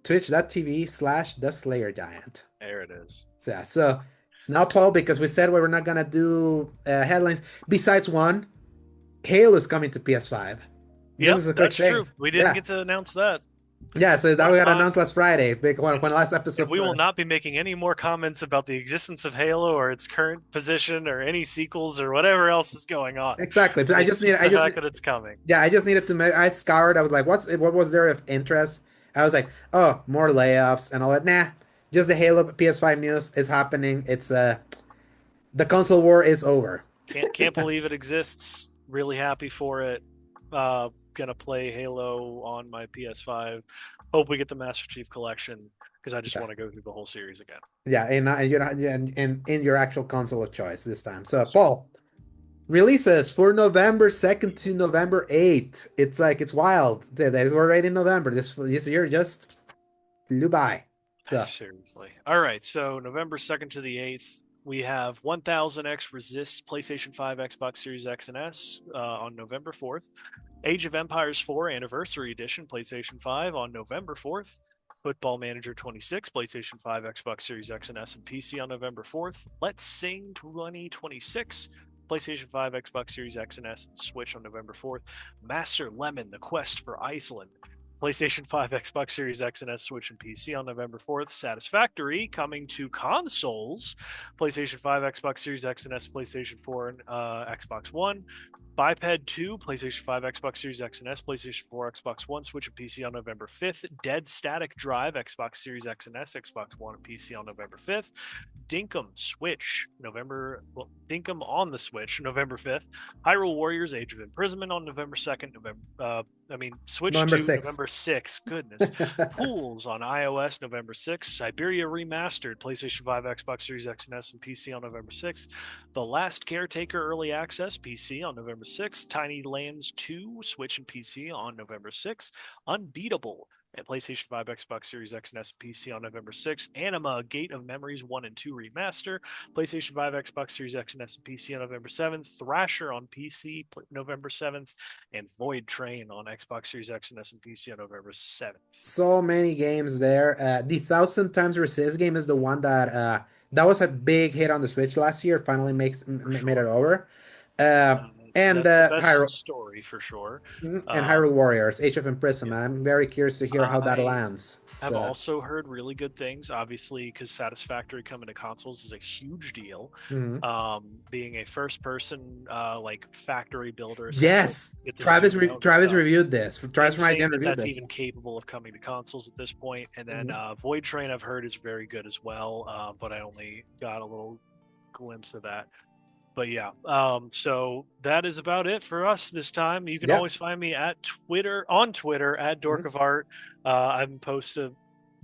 Twitch.tv/ the Slayer Giant. There it is. So, yeah, so now, Paul, because we said we were not gonna do headlines. Besides one, Halo is coming to PS5. This Yep, is a quick that's thing. true. We didn't Yeah, get to announce that. yeah. So that But we got announced last Friday. Big when last if episode. we will not be making any more comments about the existence of Halo or its current position or any sequels or whatever else is going on. Exactly. But It's just I the just, fact that it's coming. yeah, I just needed to make. I scoured. I was like, what was there of interest? I was like, oh, more layoffs and all that. Nah, just the Halo PS5 news is happening. It's the console war is over. Can't believe it exists. Really happy for it. Gonna play Halo on my PS5. Hope we get the Master Chief Collection because I just Yeah. want to go through the whole series again. Yeah, and you're not in your actual console of choice this time. So, Paul, releases for November 2nd to November 8th. It's like it's wild. That is we're right in November. This year just flew by. So Seriously. All right. So November 2nd to the 8th, we have 1000X Resists PlayStation 5, Xbox Series X and S on November 4th. Age of Empires 4 Anniversary Edition, PlayStation 5 on November 4th. Football Manager 26, PlayStation 5, Xbox Series X and S, and PC on November 4th. Let's Sing 2026, PlayStation 5, Xbox Series X and S, and Switch on November 4th. Master Lemon, The Quest for Iceland, PlayStation 5, Xbox Series X and S, Switch, and PC on November 4th. Satisfactory coming to consoles, PlayStation 5, Xbox Series X and S, PlayStation 4, and Xbox One. Biped 2, PlayStation 5, Xbox Series X and S, PlayStation 4, Xbox One, Switch, and PC on November 5th. Dead Static Drive, Xbox Series X and S, Xbox One, and PC on November 5th. Dinkum Switch, Dinkum on the Switch, November 5th. Hyrule Warriors Age of Imprisonment on November 2nd, Switch November to 6th. November 6th. Goodness. Pools on iOS November 6th. Siberia Remastered, PlayStation 5, Xbox Series X and S, and PC on November 6th. The Last Caretaker Early Access, PC on November 6th. Tiny Lands 2, Switch and PC on November 6th. Unbeatable at PlayStation 5, Xbox Series X and S, and PC on November 6th. Anima Gate of Memories 1 and 2 Remaster, PlayStation 5, Xbox Series X and S, and PC on November 7th. Thrasher on PC November 7th, and Void Train on Xbox Series X and S, and PC on November 7th. So many games there. The Thousand Times Resist game is the one that that was a big hit on the Switch last year. Finally For made it sure. over. Uh, and That's the best story for sure. Hyrule Um, Warriors, Age of yeah. Imprisonment. I'm very curious to hear how that I lands. have So, also heard really good things, obviously, because Satisfactory coming to consoles is a huge deal. mhm. Being a first-person like factory builder, essentially, Yes, get to zoom out and Travis stuff. reviewed this. Travis from Insane IGN that reviewed that's this. even capable of coming to consoles at this point. And then Mhm. Void Train, I've heard, is very good as well, but I only got a little glimpse of that. But yeah, so that is about it for us this time. You can Yeah. always find me at Twitter at Dork Mhm. of Art. I'm posted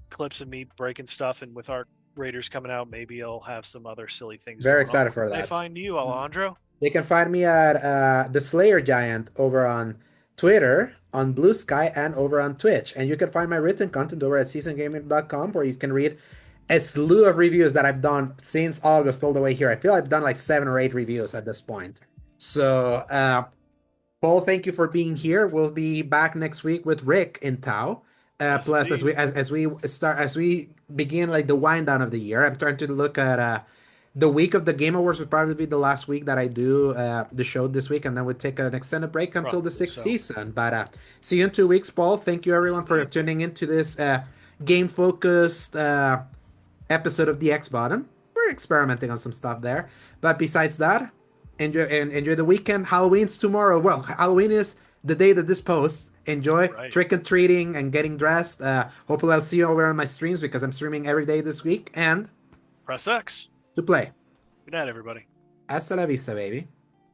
clips of me breaking stuff, and with Art Raiders coming out, maybe I'll have some other silly things Very going on. excited Where for can I that. find you, Mhm. Alejandro? They can find me at the Slayer Giant over on Twitter, on Blue Sky, and over on Twitch. And you can find my written content over at seasongaming.com, where you can read a slew of reviews that I've done since August all the way here. I feel I've done like 7 or 8 reviews at this point. So, Paul, thank you for being here. We'll be back next week with Rick in Tau. Yes, Plus, indeed. as we begin like the wind down of the year, I'm trying to look at The week of the Game Awards would probably be the last week that I do the show this week, and then we'd take an extended break until the Probably sixth so. season. But see you in 2 weeks, Paul. Thank you Yes, everyone for indeed. tuning into this game focused episode of the X Button. We're experimenting on some stuff there, but besides that, enjoy the weekend. Halloween's tomorrow. Well, Halloween is the day that this posts. Enjoy Right. trick and treating and getting dressed. Hopefully, I'll see you over on my streams because I'm streaming every day this week and Press X. to play. Good night, everybody. Hasta la vista, baby.